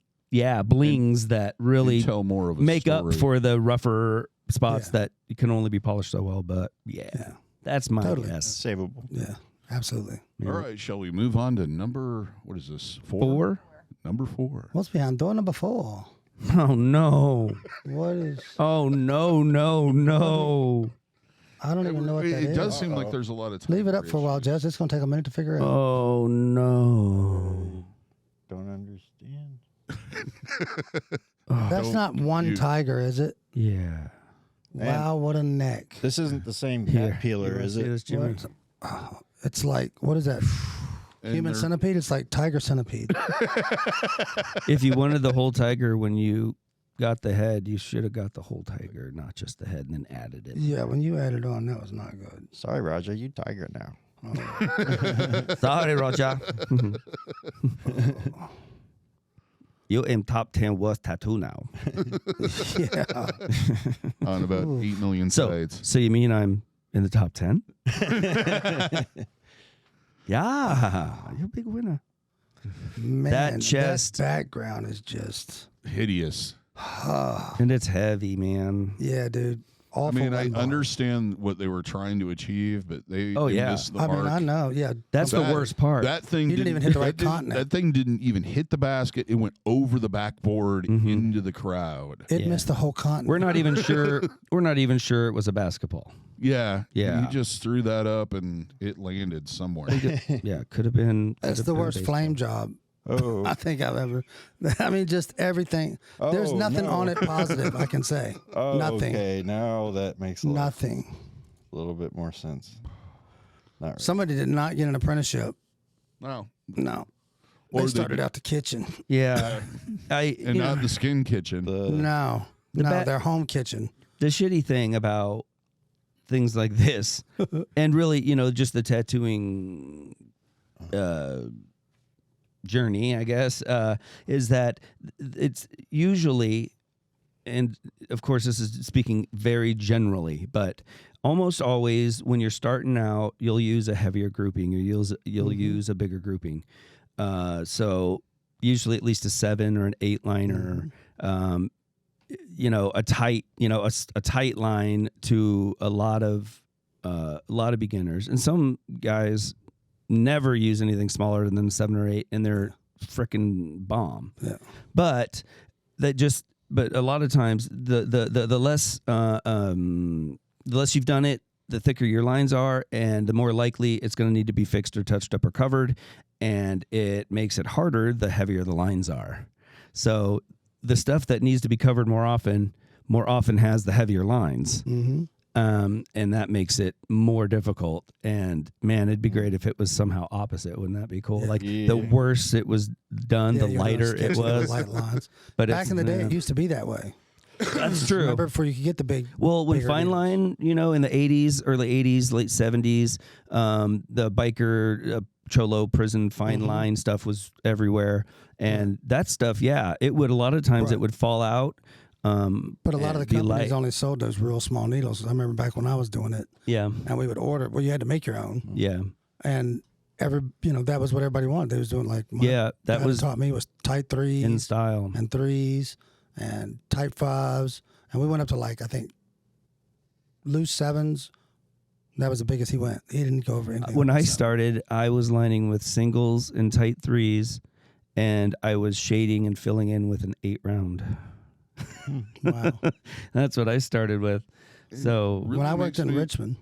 S3: blings that really
S1: Tell more of a
S3: make up
S1: story.
S3: for the rougher spots
S2: Yeah.
S3: that can only be polished so well. But
S2: Yeah.
S3: that's my
S2: Totally.
S3: guess.
S5: Savable.
S2: Yeah. Absolutely.
S1: All right, shall we move on to number? What is this?
S3: 4?
S1: Number 4.
S2: What's behind door number 4?
S3: Oh no!
S2: What is?
S3: Oh no!
S2: I don't even know what that is.
S1: It does seem like there's a lot of time.
S2: Leave it up for a while, Jess. It's gonna take a minute to figure it out.
S3: Oh no!
S5: Don't understand.
S2: That's not one tiger, is it?
S3: Yeah.
S2: Wow, what a neck!
S5: This isn't the same
S3: Here.
S5: cat peeler, is it?
S3: Jimmy.
S2: What? Oh, it's like, what is that?
S1: And
S2: Human
S1: they're-
S2: centipede? It's like tiger centipede.
S3: If you wanted the whole tiger when you got the head, you should have got the whole tiger, not just the head, and then added it.
S2: Yeah, when you added on, that was not good.
S5: Sorry, Roger. You tiger now.
S3: Sorry, Roger. You in top 10 worst tattoo now.
S2: Yeah.
S1: on about 8 million sites.
S3: So you mean I'm in the top 10? Yeah, you're a big winner.
S2: Man,
S3: That chest.
S2: that background is just,
S1: Hideous.
S3: And it's heavy, man.
S2: yeah, dude.
S1: I
S2: Awful.
S1: mean, I
S2: one bar.
S1: understand what they were trying to achieve, but they missed the
S2: I
S1: mark.
S2: mean, I know. Yeah.
S3: That's the worst part.
S1: That thing
S2: You didn't even hit the right
S1: that didn't-
S2: continent.
S1: That thing didn't even hit the basket. It went over the backboard into the crowd.
S2: It
S3: Yeah.
S2: missed the whole continent.
S3: We're not even sure. We're not even sure it was a basketball.
S1: Yeah.
S3: Yeah.
S1: He just threw that up and it landed somewhere.
S3: Yeah, could have been.
S2: That's the worst flame job
S5: Oh.
S2: I think I've ever. I mean, just everything. There's
S5: Oh,
S2: nothing
S5: no.
S2: on it positive I can say.
S5: Oh,
S2: Nothing.
S5: okay. Now that makes a
S2: Nothing.
S5: little bit more sense. Not really.
S2: Somebody did not get an apprenticeship.
S1: No.
S2: No.
S1: Or
S2: They
S1: they
S2: started
S1: did-
S2: out the kitchen.
S3: Yeah,
S1: And not the skin kitchen.
S2: No. No, their home kitchen.
S3: the shitty thing about things like this, and really, just the tattooing journey, I guess, is that it's usually, and of course, this is speaking very generally, but almost always when you're starting out, you'll use a heavier grouping, or you'll use a bigger grouping. So usually at least a 7 or an 8 liner. A tight, a tight line to a lot of beginners, and some guys never use anything smaller than a 7 or 8, and they're frickin' bomb.
S2: Yeah.
S3: But a lot of times the less you've done it, the thicker your lines are, and the more likely it's going to need to be fixed or touched up or covered, and it makes it harder the heavier the lines are. So the stuff that needs to be covered more often has the heavier lines.
S2: Mm-hmm.
S3: And that makes it more difficult. And man, it'd be great if it was somehow opposite. Wouldn't that be cool?
S2: Yeah.
S3: Like
S5: Yeah.
S3: the worse it was done, the lighter it was.
S2: Light lines.
S3: But
S2: Back in the day, it used to be that way.
S3: that's true.
S2: Remember, before you could get the big.
S3: Well, when
S2: bigger
S3: Fine
S2: needles.
S3: Line, in the 80s, early 80s, late 70s, the biker Cholo prison Fine Line stuff was everywhere. And that stuff, it would, a lot of times it would fall out.
S2: But a lot of the
S3: be
S2: companies
S3: light.
S2: only sold those real small needles. I remember back when I was doing it,
S3: Yeah,
S2: and we would order. Well, you had to make your own,
S3: yeah,
S2: and that was what everybody wanted. They was doing like
S3: yeah. That
S2: guy
S3: was
S2: taught me was tight threes
S3: in style.
S2: and threes and type fives, and we went up to like I think loose sevens. That was the biggest he went. He didn't go over anything.
S3: When
S2: over
S3: I
S2: seven.
S3: started, I was lining with singles and tight threes, and I was shading and filling in with an 8-round.
S2: Wow.
S3: That's what I started with. So
S1: Really
S2: When I worked
S1: makes
S2: in
S1: me-
S2: Richmond,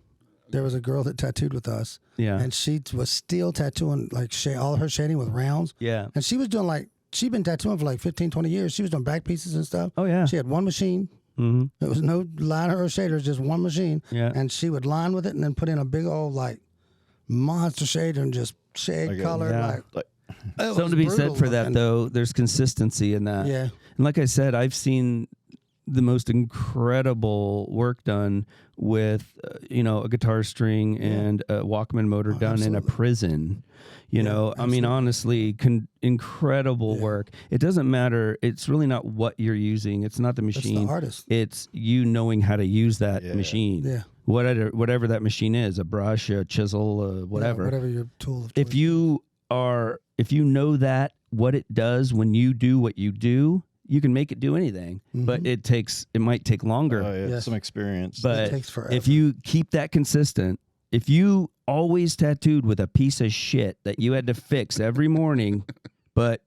S2: there was a girl that tattooed with us,
S3: yeah,
S2: and she was still tattooing like all her shading with rounds,
S3: yeah.
S2: and she was doing like she'd been tattooing for like 15, 20 years. She was doing back pieces and stuff.
S3: Oh yeah.
S2: She had one machine.
S3: Mm-hmm.
S2: There was no liner or shaders, just one machine.
S3: Yeah.
S2: And she would line with it and then put in a big old like monster shader and just shade
S5: Like a-
S2: color.
S3: Yeah.
S2: Like
S5: Like,
S2: it
S3: Something
S2: was
S3: to be
S2: brutal
S3: said for that,
S2: looking.
S3: though. There's consistency in that.
S2: Yeah.
S3: And like I said, I've seen the most incredible work done with, a guitar string and a Walkman motor done in a
S2: absolutely.
S3: prison. You
S2: Yeah,
S3: know, I mean, honestly, incredible
S2: Yeah.
S3: work. It doesn't matter. It's really not what you're using. It's not the
S2: That's
S3: machine.
S2: the artist.
S3: It's you knowing how to use that
S5: Yeah.
S3: machine.
S2: Yeah.
S3: Whatever that machine is, a brush, a chisel, whatever.
S2: Yeah, whatever your tool of
S3: If
S2: choice.
S3: you know that what it does when you do what you do, you can make it do anything. But it might take longer.
S5: oh, yeah,
S2: Yes.
S5: some experience.
S3: But
S2: takes forever.
S3: if you keep that consistent, if you always tattooed with a piece of shit that you had to fix every morning, but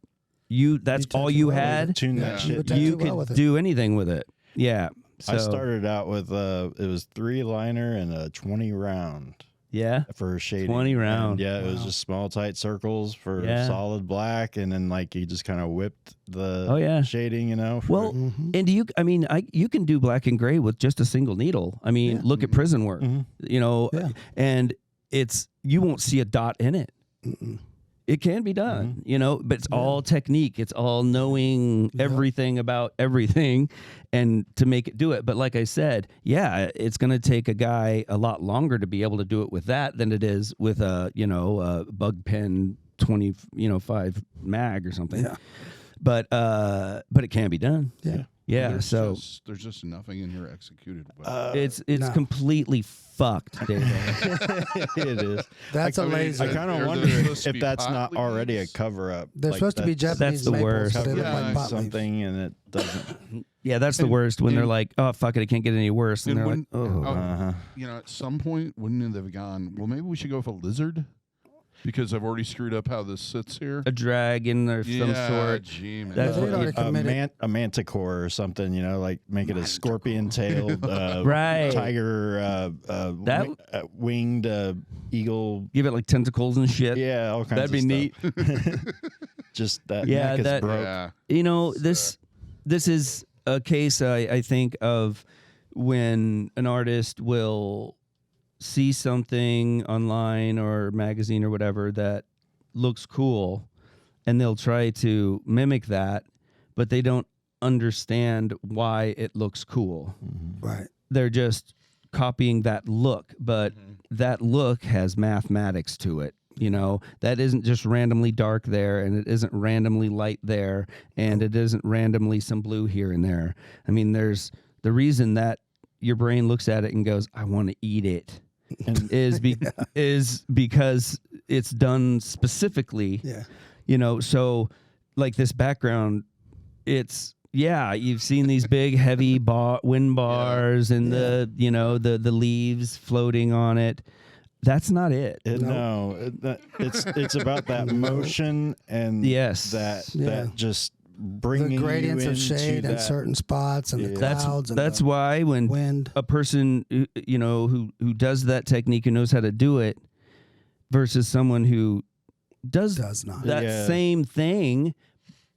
S3: that's
S2: You
S3: all
S2: tattoo
S3: you
S2: well with
S3: had,
S5: Tune
S1: Yeah.
S5: that
S2: You
S5: shit.
S2: would
S5: down.
S3: you
S2: tattoo well
S3: could
S2: with it.
S3: do anything with it. Yeah. So,
S5: I started out with it was 3 liner and a 20 round
S3: Yeah.
S5: for shading.
S3: 20
S5: And,
S3: round.
S5: yeah, it was
S2: Wow.
S5: just small tight circles for
S3: Yeah.
S5: solid black, and then like you just kind of whipped the
S3: Oh, yeah.
S5: shading. for-
S3: Well, and you can do black and gray with just a single needle. I mean,
S2: Yeah.
S3: look at prison work,
S2: Yeah.
S3: and you won't see a dot in it.
S2: Mm-mm.
S3: It can be done, but it's all technique. It's all knowing everything about everything and to make it do it. But like I said, yeah, it's going to take a guy a lot longer to be able to do it with that than it is with a bug pen 5 mag or something.
S2: Yeah.
S3: But it can be done.
S2: Yeah.
S3: Yeah,
S1: there's just nothing in here executed well.
S3: it's
S2: No.
S3: completely fucked, David.
S5: it is.
S2: That's a laser.
S5: I kind
S1: Are
S5: of
S1: there
S5: wonder
S1: supposed to
S5: if
S1: be
S5: that's
S1: pot
S5: not already a
S1: leaves?
S5: cover up.
S2: They're supposed to be Japanese
S3: the
S2: maples,
S3: worst.
S2: so they look
S1: Yeah,
S2: like pot leaves.
S5: something, and it doesn't.
S3: Yeah, that's the
S1: And-
S3: worst when they're
S1: and-
S3: like, "Oh fuck it, it can't get any worse," and
S1: And
S3: they're like,
S1: when-
S3: "Oh."
S5: Uh-huh.
S1: At some point, wouldn't it have gone, well, maybe we should go with a lizard? Because I've already screwed up how this sits here.
S3: A dragon or some sort.
S1: Gee, man.
S3: That's
S2: Yeah,
S3: what
S2: they'd already committed.
S5: A manticore or something, like make it a scorpion-tailed,
S3: Right.
S5: tiger, winged eagle.
S3: Give it like tentacles and shit.
S5: Yeah, all kinds
S3: That'd be
S5: of
S3: neat.
S5: stuff. Just that
S3: Yeah,
S5: neck is
S3: that-
S5: broke.
S1: Yeah.
S3: This is a case I think of when an artist will see something online or magazine or whatever that looks cool, and they'll try to mimic that, but they don't understand why it looks cool.
S2: Right.
S3: They're just copying that look, but that look has mathematics to it. That isn't just randomly dark there, and it isn't randomly light there, and it isn't randomly some blue here and there. I mean, there's the reason that your brain looks at it and goes, "I want to eat it,"
S5: And
S3: is because it's done specifically.
S2: Yeah.
S3: So like this background, it's. Yeah, you've seen these big, heavy wind bars and the leaves floating on it. That's not it.
S5: It's about that motion and
S3: Yes.
S5: that just bringing
S2: The gradients
S5: you
S2: of
S5: into
S2: shade in
S5: that-
S2: certain spots and the clouds and
S3: That's
S2: the
S3: why when
S2: wind.
S3: a person who does that technique and knows how to do it versus someone who does
S2: Does not.
S3: that
S5: Yeah.
S3: same thing,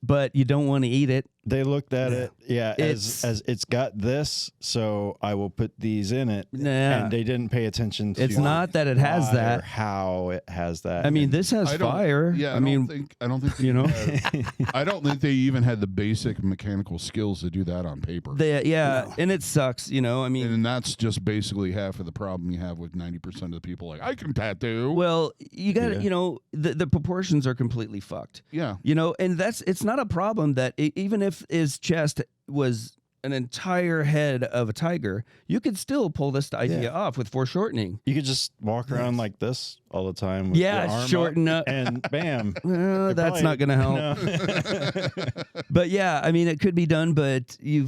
S3: but you don't want to eat it.
S5: They looked at it,
S3: It's-
S5: as it's got this, so I will put these in it.
S3: Nah.
S5: And they didn't pay attention to
S3: It's not that it has
S5: why
S3: that.
S5: or how it has that.
S3: I mean,
S5: And
S3: this has
S1: I don't-
S3: fire.
S1: Yeah,
S3: I mean,
S1: I don't think they I don't think they even had the basic mechanical skills to do that on paper.
S3: and it sucks. I mean,
S1: And that's just basically half of the problem you have with 90% of the people. Like, I can tattoo.
S3: well, you got to,
S5: Yeah.
S3: the proportions are completely fucked.
S1: Yeah.
S3: And it's not a problem that even if his chest was an entire head of a tiger, you could still pull this idea off with foreshortening.
S5: You could just walk around like this all the time. With your arm
S3: shorten up.
S5: and bam.
S3: That's not going to help.
S5: No.
S3: But yeah, I mean, it could be done, but you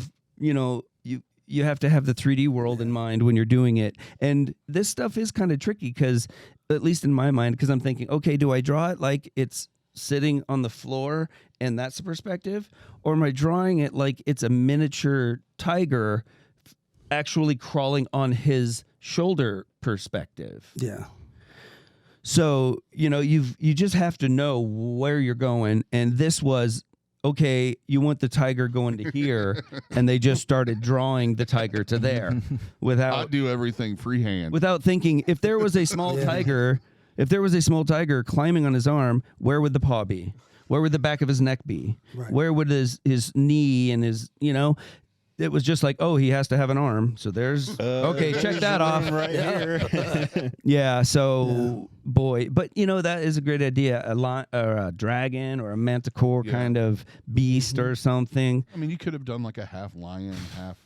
S3: have to have the 3D world in mind when you're doing it. And this stuff is kind of tricky because, at least in my mind, because I'm thinking, okay, do I draw it like it's sitting on the floor and that's the perspective, or am I drawing it like it's a miniature tiger actually crawling on his shoulder perspective?
S2: Yeah.
S3: So, you just have to know where you're going. And this was, okay, you want the tiger going to here, and they just started drawing the tiger to there
S1: I
S3: without
S1: do everything freehand.
S3: without thinking, if there was a small tiger climbing on his arm, where would the paw be? Where would the back of his neck be?
S2: Right.
S3: Where would his knee and his, it was just like, oh, he has to have an arm. So there's, okay, check that off.
S5: Right here.
S3: Yeah, so, boy. But, that is a great idea. A dragon or a manticore kind of beast or something.
S1: I mean, you could have done like a half lion, half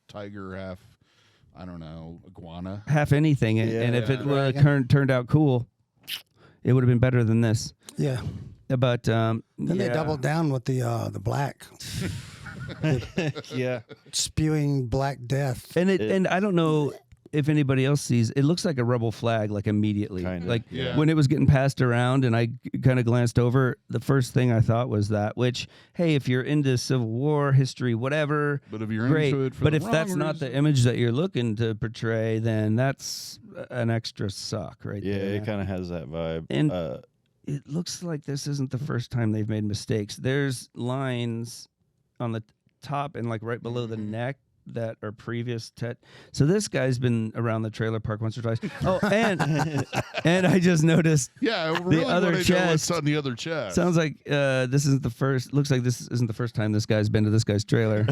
S1: tiger, half, I don't know, iguana.
S3: Half anything. And if it turned out cool, it would have been better than this.
S2: Yeah.
S3: But
S2: Then they doubled down with the black.
S5: Yeah.
S2: Spewing black death.
S3: And I don't know if anybody else sees, it looks like a rebel flag, like immediately.
S5: Kinda.
S3: Like
S1: Yeah.
S3: when it was getting passed around and I kind of glanced over, the first thing I thought was that, which, hey, if you're into Civil War history, whatever,
S1: But if you're
S3: great.
S1: into it for
S3: But
S1: the
S3: if that's
S1: wrong
S3: not the
S1: reason-
S3: image that you're looking to portray, then that's an extra suck right
S5: Yeah,
S3: there.
S5: it kind of has that vibe.
S3: And it looks like this isn't the first time they've made mistakes. There's lines on the top and like right below the neck that are previous to. So this guy's been around the trailer park once or twice. Oh, and I just noticed.
S1: Yeah, really
S3: other
S1: want to know
S3: chest
S1: what's on the other chest.
S3: Sounds like this isn't the first. Looks like this isn't the first time this guy's been to this guy's trailer.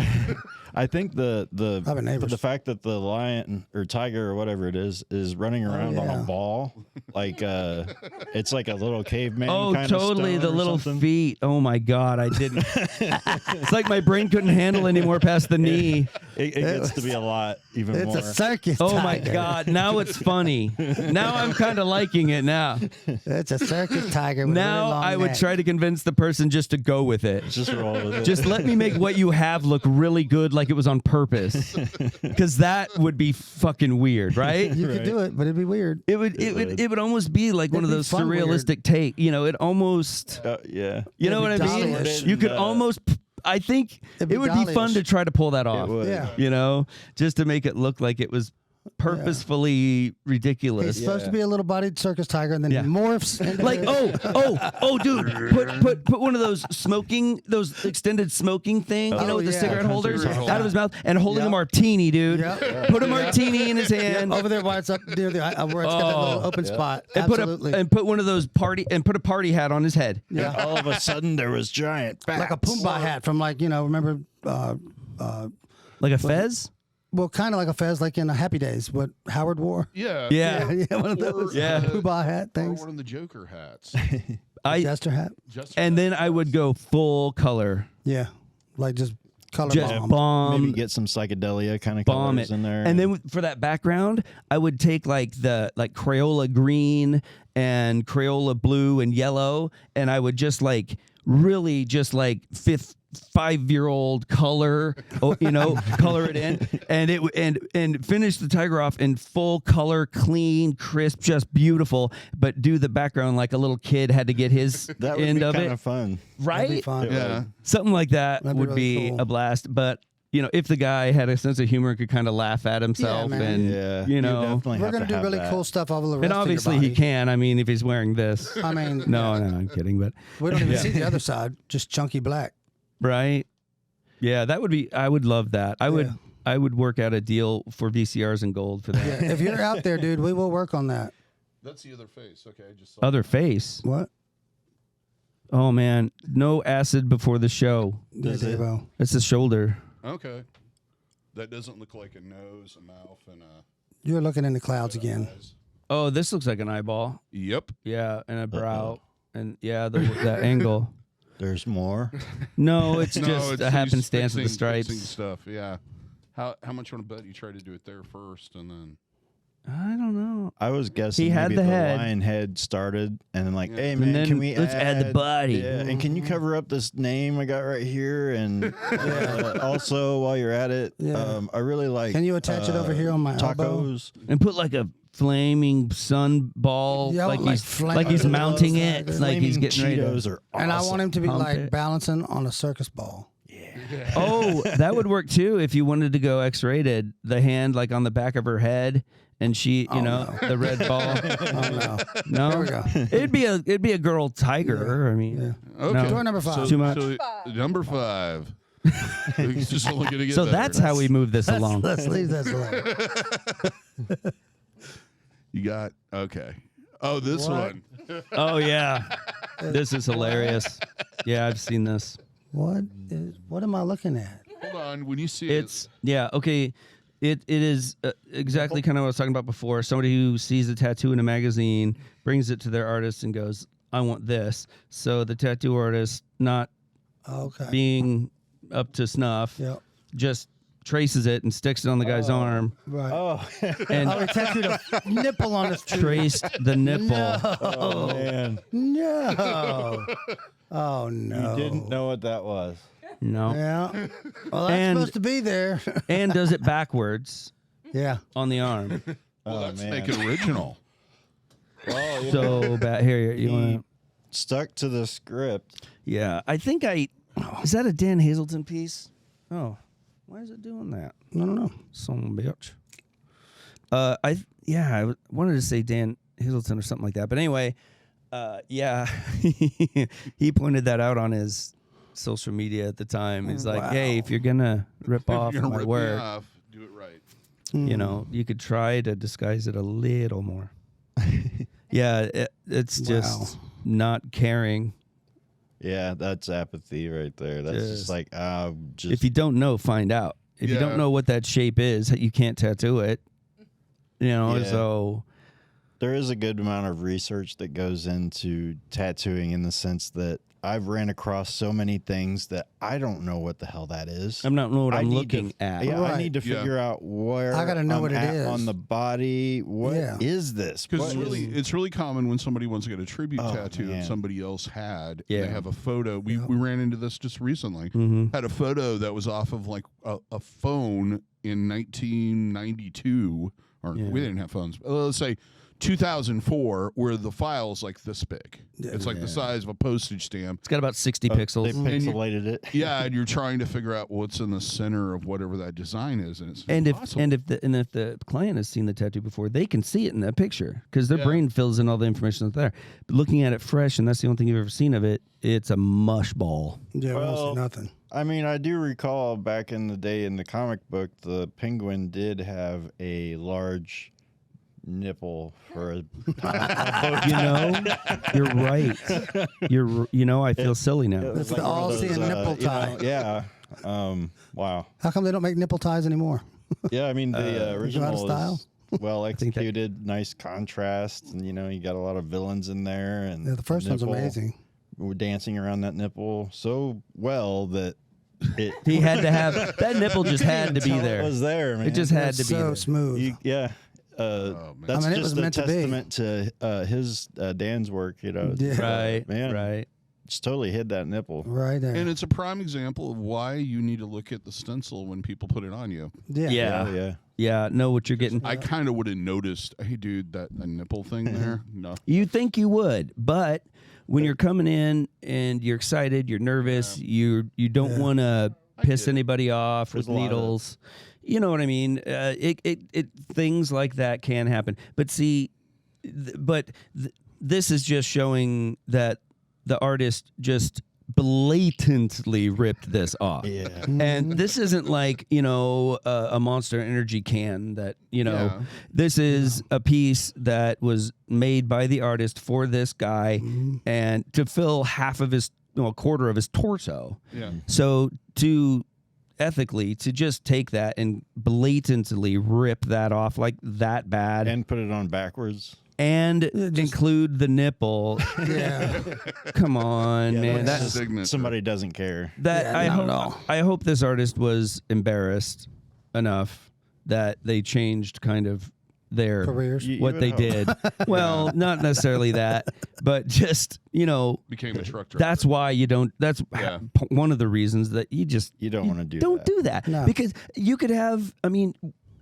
S5: I think the
S2: Private neighbors.
S5: the fact that the lion or tiger or whatever it is running around on
S2: yeah.
S5: a ball, like it's like a little caveman.
S3: Oh,
S5: kind
S3: totally.
S5: Of
S3: The
S5: stone or
S3: little
S5: something.
S3: feet. Oh my God, I didn't. It's like my brain couldn't handle anymore past the knee.
S5: It gets to be a lot even
S2: It's
S5: more.
S2: a circus.
S3: Oh my
S2: tiger.
S3: God, now it's funny. Now I'm kind of liking it now.
S2: It's a circus tiger. With a
S3: Now
S2: really long
S3: I would
S2: neck.
S3: try to convince the person just to go with it.
S5: Just roll with it.
S3: Just let me make what you have look really good, like it was on purpose. Because that would be fucking weird, right?
S2: You could do it, but it'd be weird.
S3: It would almost be like one of
S2: It'd be
S3: those
S2: fun
S3: surrealistic take. It almost.
S5: Yeah.
S3: You know what I
S2: It'd be
S3: mean?
S2: Dolly-ish.
S3: You could almost. I think
S2: It'd
S3: it
S2: be
S3: would be fun
S2: Dolly-ish.
S3: to try to pull that off.
S5: would.
S2: Yeah.
S3: Just to make it look like it was purposefully ridiculous.
S2: He's supposed to be a little-bodied circus tiger, and then
S3: Yeah.
S2: he morphs. Into
S3: Like dude, put one of those extended smoking things, with the
S2: yeah.
S3: cigarette holders
S1: Cigarette
S3: out of his mouth and holding a
S2: Yep.
S3: martini, dude.
S2: Yep.
S3: Put a martini in his hand.
S2: over there, where it's up near the where it's got that little open spot.
S3: And
S2: Absolutely.
S3: put one of those put a party hat on his head.
S2: yeah.
S5: All of a sudden, there was giant bats.
S2: Like a Pumbaa hat from remember,
S3: Like a fez?
S2: well, kind of like a fez, like in Happy Days, what Howard wore.
S1: Yeah.
S3: Yeah.
S2: Yeah, one of those
S3: Yeah.
S2: Pumbaa hat
S1: Or
S2: things.
S1: one of the Joker hats.
S2: Jester hat.
S3: And then I would go full color.
S2: Yeah, like just color
S3: Just
S2: bomb.
S5: Maybe get some psychedelia kind of
S3: Bomb
S5: colors
S3: it
S5: in there.
S3: and then for that background I would take like Crayola green and Crayola blue and yellow, and I would just really just 5-year-old color, color it in, and finish the tiger off in full color, clean, crisp, just beautiful. But do the background like a little kid had to get his
S5: that would
S3: end
S5: be
S3: of
S5: kind
S3: it,
S5: of fun.
S2: That'd be
S3: right?
S2: fun.
S1: Yeah.
S3: Something like that
S2: That'd be
S3: would
S2: really
S3: be
S2: cool.
S3: a blast. But if the guy had a sense of humor and could kind of laugh at himself,
S2: man.
S3: and
S5: Yeah.
S3: you
S5: You
S3: know,
S5: definitely
S2: We're
S5: have
S2: gonna
S5: to
S2: do
S5: have
S2: really
S5: that.
S2: cool stuff all the rest
S3: and
S2: of your
S3: obviously
S2: body.
S3: he can. I mean, if he's wearing this,
S2: I mean,
S3: no, I'm kidding, but
S2: we don't even
S3: Yeah.
S2: see the other side, just chunky black.
S3: right, yeah, that would be. I would love that. I would.
S2: Yeah.
S3: I would work out a deal for VCRs and gold for that.
S2: Yeah, if you're out there, dude, we will work on that.
S1: That's the other face. Okay, I just saw
S3: Other face.
S2: What?
S3: Oh man, no acid before the show.
S5: Does it?
S2: DaVo.
S3: It's the shoulder.
S1: Okay. That doesn't look like a nose, a mouth, and a
S2: You're looking in the clouds again.
S1: eyes.
S3: Oh, this looks like an eyeball.
S1: Yep.
S3: Yeah, and a brow, and yeah, that angle.
S5: There's more.
S3: No, it's
S1: No,
S3: just
S1: it's
S3: a
S1: he's
S3: happenstance of the
S1: fixing
S3: stripes.
S1: stuff. Yeah. How much on a bet you try to do it there first and then?
S3: I don't know.
S5: I was guessing
S3: He had
S5: maybe
S3: the
S5: the
S3: head.
S5: lion head started, and then like,
S1: Yeah.
S5: hey
S3: And
S5: man,
S3: then
S5: can we
S3: let's add the body.
S5: Yeah, and can you cover up this name I got right here? And also, while you're at it,
S2: Yeah.
S5: I really like.
S2: Can you attach it over here on my elbow?
S5: tacos?
S3: And put like a flaming sun ball,
S2: Yeah,
S3: like
S2: like
S3: he's
S2: flame-
S3: like he's
S2: I love
S3: mounting
S2: that.
S3: it, like he's
S5: Flaming
S3: getting ready to.
S5: Cheetos are awesome.
S2: And I want him to be
S3: Pump
S2: like
S3: it.
S2: balancing on a circus ball.
S3: Oh, that would work too if you wanted to go X-rated. The hand like on the back of her head, and she, you know,
S2: no.
S3: the red ball.
S2: Oh, no.
S3: No,
S2: There we go.
S3: It'd be a girl tiger. I mean,
S2: Yeah.
S1: Okay.
S3: No.
S2: Door number 5.
S3: Too much.
S1: Number 5. He's just only gonna get
S3: so
S1: better.
S3: that's how we move this along.
S2: Let's leave that alone.
S1: You got okay. Oh, this
S2: What?
S1: one.
S3: Oh yeah, this is hilarious. Yeah, I've seen this.
S2: What am I looking at?
S1: Hold on. When you see
S3: It's yeah, okay. It is exactly kind of what I was talking about before. Somebody who sees a tattoo in a magazine brings it to their artist and goes, "I want this." So the tattoo artist, not
S2: Okay.
S3: being up to snuff,
S2: Yep.
S3: just traces it and sticks it on the guy's arm
S2: Right.
S5: Oh,
S3: and
S2: Oh, he tattooed a nipple on his tree.
S3: traced the nipple.
S5: oh man,
S2: No. Oh no.
S5: you didn't know what that was.
S3: No,
S2: Yeah. Well, that's
S3: And-
S2: supposed to be there.
S3: and does it backwards
S2: Yeah.
S3: on the arm.
S1: well,
S5: Oh,
S1: let's
S5: man.
S1: make it original.
S5: Well, you
S3: So bad. Here, you want to?
S5: stuck to the script.
S3: Yeah, I think is that a Dan Hazelton piece? Oh, why is it doing that?
S2: I don't know.
S3: Some bitch. I wanted to say Dan Hazelton or something like that, but anyway, yeah, he pointed that out on his social media at the time. He's like,
S2: Wow.
S3: "Hey, if you're gonna rip
S1: If
S3: off
S1: you're gonna
S3: my
S1: rip me
S3: work,
S1: off, do it right.
S3: you know, you could try to disguise it a little more." Yeah, it's just not caring.
S5: Yeah, that's apathy right there. That's
S3: Just-
S5: just like just
S3: If you don't know, find out. If you
S1: Yeah.
S3: don't know what that shape is, you can't tattoo it. You know,
S5: Yeah.
S3: so
S5: there is a good amount of research that goes into tattooing in the sense that I've ran across so many things that I don't know what the hell that is.
S3: I'm not know what
S5: I
S3: I'm
S5: need
S3: looking
S5: to,
S3: at.
S5: Yeah, I
S2: Right.
S5: need to
S1: Yeah.
S5: figure out where
S2: I gotta know
S5: I'm
S2: what it
S5: at
S2: is.
S5: on the body. What is
S2: Yeah.
S5: this?
S1: Because
S5: What is-
S1: it's really common when somebody wants to get a tribute
S5: Oh,
S1: tattoo
S5: man.
S1: that somebody else had.
S3: Yeah.
S1: They have a photo. We ran into this just recently.
S3: Mhm.
S1: Had a photo that was off of like a phone in 1992, or
S3: Yeah.
S1: we didn't have phones. Let's say 2004, where the file's like this big.
S2: Yeah.
S1: It's like the size of a postage stamp.
S3: It's got about 60
S5: They
S3: pixels.
S5: pixelated it.
S1: Yeah, and you're trying to figure out what's in the center of whatever that design is, and it's
S3: And if
S1: impossible.
S3: if the client has seen the tattoo before, they can see it in that picture because their
S1: Yeah.
S3: brain fills in all the information that's there. But looking at it fresh, and that's the only thing you've ever seen of it, it's a mush ball.
S2: Yeah, we don't
S5: Well,
S2: see nothing.
S5: I mean, I do recall back in the day in the comic book, the penguin did have a large nipple for a
S3: You know, you're right. I feel silly now.
S5: It was
S2: It's the
S5: one of
S2: all-seeing
S5: those,
S2: nipple tie.
S5: Yeah. Wow.
S2: How come they don't make nipple ties anymore?
S5: Yeah, I mean the
S2: You go out of
S5: original
S2: style?
S5: is well
S3: think that-
S5: executed, nice contrast, and you got a lot of villains in there, and
S2: Yeah, the first one's
S5: nipple-
S2: amazing.
S5: We're dancing around that nipple so well that it
S3: He had to have that nipple. Just had to be
S5: Tell
S3: there.
S5: It was there, man.
S3: It just had to
S2: It's
S3: be
S2: so
S3: there.
S2: smooth.
S5: Yeah.
S1: man.
S5: That's
S2: I mean, it
S5: just
S2: was
S5: a
S2: meant to be.
S5: testament to his Dan's work.
S2: Yeah.
S3: Right,
S5: man.
S3: right.
S5: Just totally hid that nipple.
S2: Right there.
S1: And it's a prime example of why you need to look at the stencil when people put it on you.
S2: yeah.
S3: Yeah.
S5: Yeah.
S3: Know what you're getting.
S1: I kind of would have noticed, hey, dude, that nipple thing there. No.
S3: You think you would, but when you're coming in and you're excited, you're nervous, you don't want to piss anybody off
S5: There's
S3: with
S5: a lot of-
S3: needles. You know what I mean? It things like that can happen. But see, this is just showing that the artist just blatantly ripped this off.
S5: Yeah.
S3: And this isn't like, a Monster Energy can that,
S1: Yeah.
S3: this is a piece that was made by the artist for this guy and to fill half of his, a quarter of his torso.
S1: Yeah.
S3: So to just take that and blatantly rip that off like that bad.
S5: And put it on backwards.
S3: and include the nipple.
S2: Yeah.
S3: Come on,
S5: Yeah,
S3: man.
S5: that's
S3: That
S5: just somebody doesn't care.
S2: Yeah,
S3: I hope this artist was embarrassed enough that they changed kind of their
S2: Careers.
S5: You
S3: what
S5: would
S3: they
S5: hope.
S3: did. Well, not necessarily that, but just
S1: Became a truck driver.
S3: that's why you don't. That's
S1: Yeah.
S3: one of the reasons that you
S5: don't want to do
S3: don't
S5: that.
S3: do that
S2: No.
S3: because you could have. I mean,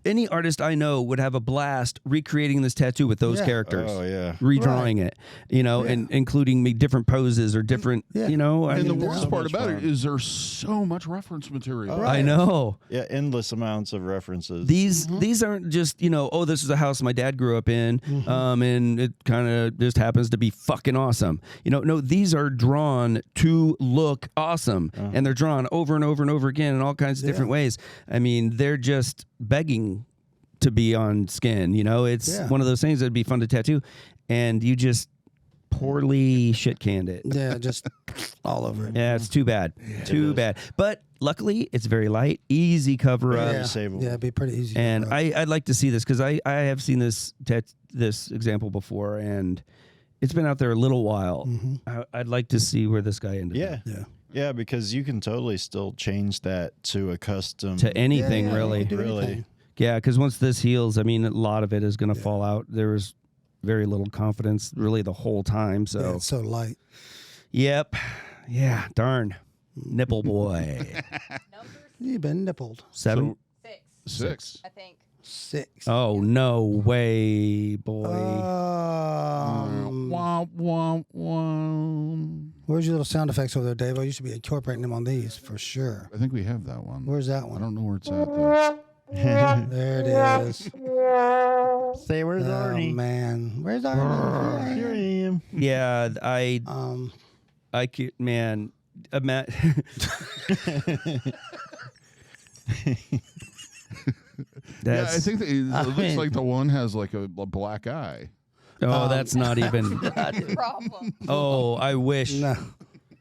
S3: any artist I know would have a blast recreating this tattoo with those
S2: Yeah.
S3: characters.
S5: Oh yeah.
S3: Redrawing it, and including me different poses or different, I
S1: And the
S3: mean,
S1: worst
S5: so
S1: part
S5: much
S1: about it
S5: fun.
S1: is there's so much reference material.
S3: I know.
S5: Yeah, endless amounts of references.
S3: These aren't just this is a house my dad grew up in, and it kind of just happens to be fucking awesome. No, these are drawn to look awesome, and they're drawn over and over and over again in all kinds of different ways. I mean, they're just begging to be on skin. It's one of those things that'd be fun to tattoo, and you just poorly shit canned it.
S2: Yeah, just all over it.
S3: Yeah, it's too bad. Too bad. But luckily, it's very light, easy cover up.
S2: Yeah,
S5: disable.
S2: it'd be pretty easy. to
S3: And
S2: cover up.
S3: I'd like to see this because I have seen this example before, and it's been out there a little while. I'd like to see where this guy ended up.
S5: Yeah, because you can totally still change that to a custom.
S3: To anything,
S2: Yeah,
S3: really.
S2: you can do
S5: Really.
S2: anything.
S3: Yeah, because once this heals, I mean, a lot of it is going to fall out. There was very little confidence really the whole time.
S2: Yeah,
S3: So,
S2: it's so light.
S3: yep. Yeah, darn. Nipple boy.
S4: Number
S2: You've been nippled.
S3: 7?
S4: six,
S1: 6.
S4: I think.
S2: 6.
S3: Oh, no way, boy.
S1: Womp, womp, womp.
S2: Where's your little sound effects over there, DaVo? You should be incorporating them on these for sure.
S1: I think we have that one.
S2: Where's that
S1: I
S2: one?
S1: don't know where it's at though.
S2: There it is.
S5: Say where's
S2: Oh
S5: Arnie?
S2: man, where's Arnie?
S5: Here I am.
S3: Yeah, I could, man.
S1: Yeah, I think that it looks
S2: mean-
S1: like the one has like a black eye.
S3: Oh, that's not even.
S4: Problem.
S3: Oh, I wish.
S2: No,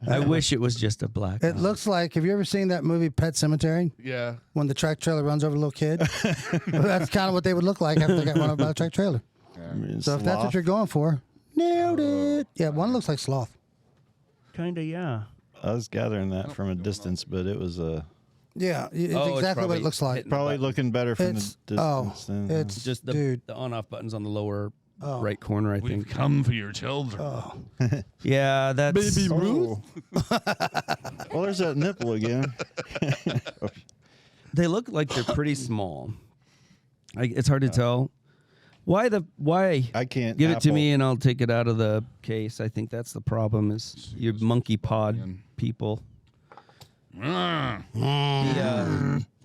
S3: I wish it was just a black.
S2: it
S3: eye.
S2: looks like. Have you ever seen that movie Pet Cemetery?
S1: Yeah.
S2: When the track trailer runs over a little kid, that's kind of what they would look like after they got run over by a track trailer.
S5: I mean,
S2: So if that's what
S5: sloth.
S2: you're going for, nailed it. Yeah, one looks like sloth.
S3: Kinda, yeah.
S5: I was gathering that from a distance, but it was
S2: Yeah, it's
S3: Oh, it's
S2: exactly what
S3: probably
S2: it looks like.
S3: hitting-
S5: probably looking better from
S2: It's
S5: the distance. than,
S2: it's
S3: Just the
S2: dude.
S3: the on-off buttons on the lower
S2: Oh.
S3: right corner, I
S1: We've
S3: think.
S1: come for your children.
S2: Oh,
S3: Yeah, that's.
S5: Baby Ruth. Well, there's that nipple again.
S3: They look like they're pretty small. It's hard to tell. Why?
S5: I can't
S3: Give it to
S5: apple.
S3: me and I'll take it out of the case. I think that's the problem. Is your monkey pod people? Yeah.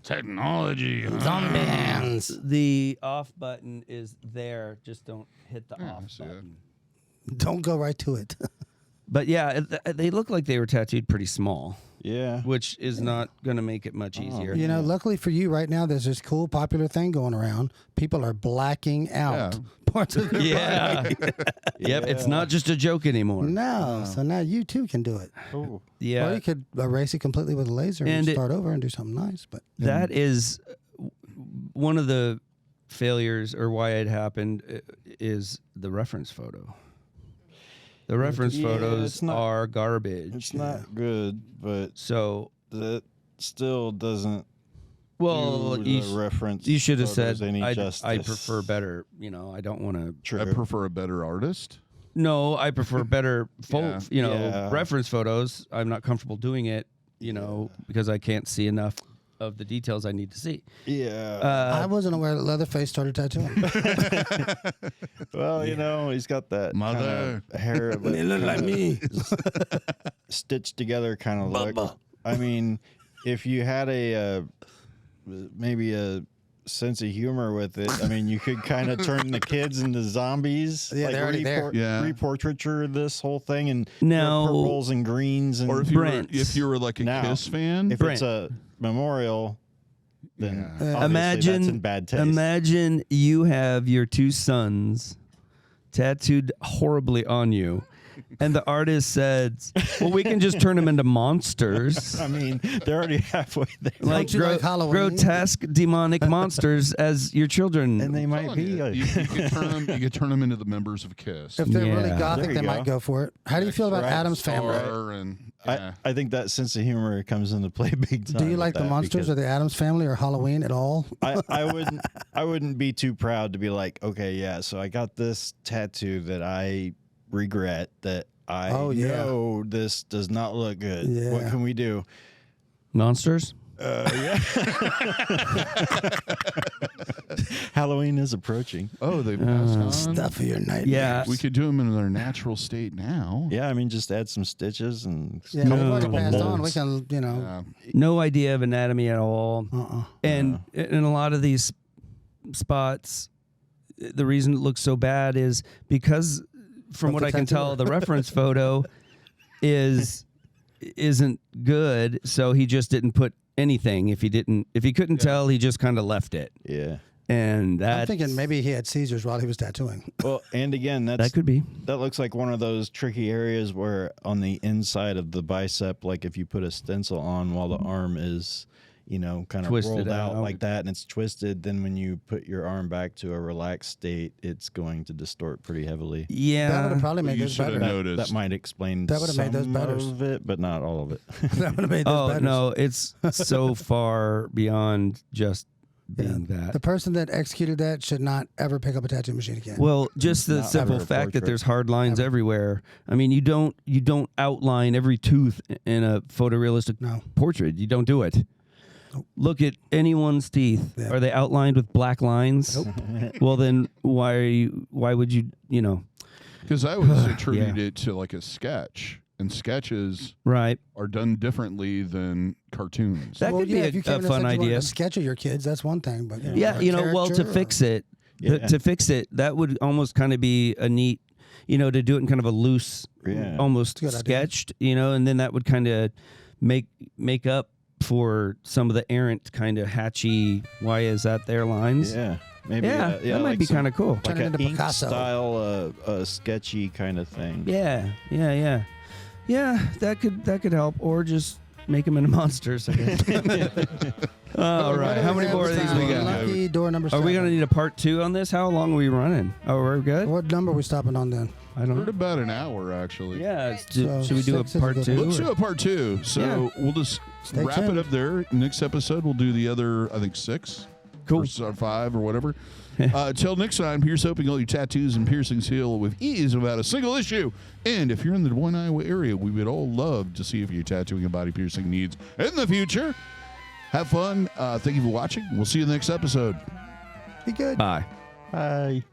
S1: Technology.
S2: zombies.
S3: The off button is there. Just don't hit the
S1: Yeah, I
S3: off
S1: see it.
S3: button.
S2: Don't go right to it.
S3: But yeah, they look like they were tattooed pretty small,
S5: Yeah.
S3: which is not going to make it much
S5: Oh,
S3: easier.
S2: You know, luckily for you, right now there's this cool popular thing going around. People are blacking out
S1: Yeah.
S2: parts of their
S3: Yeah. Yep. It's not just a joke anymore.
S2: No, so now you too can do it.
S5: Oh.
S2: Or
S3: Yeah.
S2: you could erase it completely with a laser and,
S3: And it-
S2: start over and do something nice. But
S3: That is one of the failures, or why it happened, is the reference photo. The reference
S5: Yeah,
S3: photos
S5: it's not-
S3: are garbage.
S5: It's not good, but
S3: So,
S5: that still doesn't
S3: well,
S5: do the
S3: you
S5: reference.
S3: you should have said,
S5: photos any
S3: I
S5: justice.
S3: prefer better. I don't want to.
S5: True.
S1: I prefer a better artist.
S3: No, I prefer better
S1: Yeah.
S5: Yeah.
S3: reference photos. I'm not comfortable doing it, because I can't see enough of the details I need to see.
S5: Yeah.
S2: I wasn't aware that Leatherface started tattooing.
S5: Well, he's got that
S1: Mother.
S5: kinda hair that
S2: They look like
S5: kinda
S2: me.
S5: stitched together kind of look. I mean, if you had maybe a sense of humor with it, I mean, you could kind of turn the kids into zombies.
S2: Yeah, they're already there.
S1: Yeah.
S5: Reportraiture this whole thing and
S3: No.
S5: purples and greens and
S1: Or if you were,
S3: Brent.
S1: like a
S5: Now,
S1: Kiss fan.
S5: if
S3: Brent.
S5: it's a memorial, then
S1: Yeah.
S5: obviously
S3: Imagine
S5: that's in bad taste.
S3: Imagine you have your two sons tattooed horribly on you, and the artist said, well, we can just turn them into monsters.
S5: I mean, they're already halfway there.
S3: Like,
S2: you like Halloween?
S3: grotesque demonic monsters as your children.
S5: And they might be.
S1: You could turn them into the members of Kiss.
S2: If they're really
S3: Yeah.
S2: gothic,
S5: There
S2: they
S5: you
S2: might
S5: go.
S2: go for it. How do you feel about
S5: Right.
S2: Adam's Family?
S1: Star and, yeah.
S5: I think that sense of humor comes into play big time.
S2: Do you
S5: with
S2: like the
S5: that
S2: monsters or
S5: because
S2: the Adams Family or Halloween at all?
S5: I wouldn't be too proud to be like, okay, yeah, so I got this tattoo that I regret that I know this does not look good.
S2: Yeah.
S5: What can we do?
S3: Monsters?
S5: Yeah. Halloween is approaching.
S1: Oh, they've passed on.
S2: Stuff of your nightmares.
S3: Yeah.
S1: We could do them in their natural state now.
S5: Yeah, I mean, just add some stitches and
S2: Yeah, they've already
S3: Couple
S2: passed on. We
S5: molds.
S2: can,
S3: No idea of anatomy at all.
S2: Uh-uh.
S3: And in a lot of these spots, the reason it looks so bad is because, from
S2: Of
S3: what
S2: the
S3: I can
S2: tattoo?
S3: tell, the reference photo isn't good. So he just didn't put anything. If he couldn't tell, he just kind of left it.
S5: yeah.
S3: And that
S2: I'm thinking maybe he had seizures while he was tattooing.
S5: Well, and again,
S3: that could be.
S5: that looks like one of those tricky areas where on the inside of the bicep, like if you put a stencil on while the arm is, kind of
S3: Twisted
S5: rolled out
S3: out.
S5: like that and it's twisted, then when you put your arm back to a relaxed state, it's going to distort pretty heavily.
S2: That would
S3: Yeah.
S2: have probably made
S1: you
S2: those
S1: should have
S2: better.
S1: known.
S5: That might explain
S2: That would've made those
S5: some
S2: better.
S5: of it, but not all of it.
S2: That would have made those
S3: Oh
S2: better.
S3: no, it's so far beyond just being that.
S2: The person that executed that should not ever pick up a tattoo machine again.
S3: Well, just the
S5: Not
S3: simple
S5: ever a
S3: fact that
S5: portrait.
S3: there's hard lines everywhere. I mean, you don't outline every tooth in a photorealistic
S2: No.
S3: portrait. You don't do it.
S2: Nope.
S3: Look at anyone's teeth.
S2: Yeah.
S3: Are they outlined with black lines? Well, then why would you,
S1: Because I always attribute it to like a sketch, and sketches
S3: right?
S1: are done differently than cartoons.
S3: That could be
S2: if you
S3: a
S2: came in and
S3: fun
S2: said you wanted
S3: idea.
S2: to sketch of your kids, that's one thing. But
S3: Yeah, well, to fix it,
S5: Yeah.
S3: to fix it, that would almost kind of be a neat, to do it in kind of a loose,
S5: Yeah.
S3: almost
S2: Good idea.
S3: sketched, and then that would kind of make up for some of the errant kind of hatchy. Why is that there lines?
S5: Yeah. Maybe
S3: that might
S5: like
S3: be
S5: some-
S3: kind of cool.
S5: like
S2: Turn it
S5: a
S2: into
S5: ink
S2: Picasso.
S5: style sketchy kind of thing.
S3: Yeah. That could help, or just make them into monsters. I guess. All right, how many more of these we got?
S2: Lucky door number
S3: Are
S2: 7.
S3: we gonna need a part 2 on this? How long are we running? Oh, we're good.
S2: What number are we stopping on then?
S3: I don't
S1: We're at
S3: know.
S1: about an hour, actually.
S3: Yeah,
S2: So
S3: should we do a
S2: 6 is
S3: part
S2: good.
S3: 2?
S1: Let's do a part 2. So we'll just
S2: Stay
S1: wrap
S2: tuned.
S1: it up there. Next episode, we'll do the other, I think, 6.
S3: Cool.
S1: Or 5 or whatever. Till next time, here's hoping all your tattoos and piercings heal with ease without a single issue. And if you're in the Des Moines, Iowa area, we would all love to see if your tattooing and body piercing needs in the future. Have fun. Thank you for watching. We'll see you in the next episode.
S2: Be good.
S3: Bye.
S5: Bye.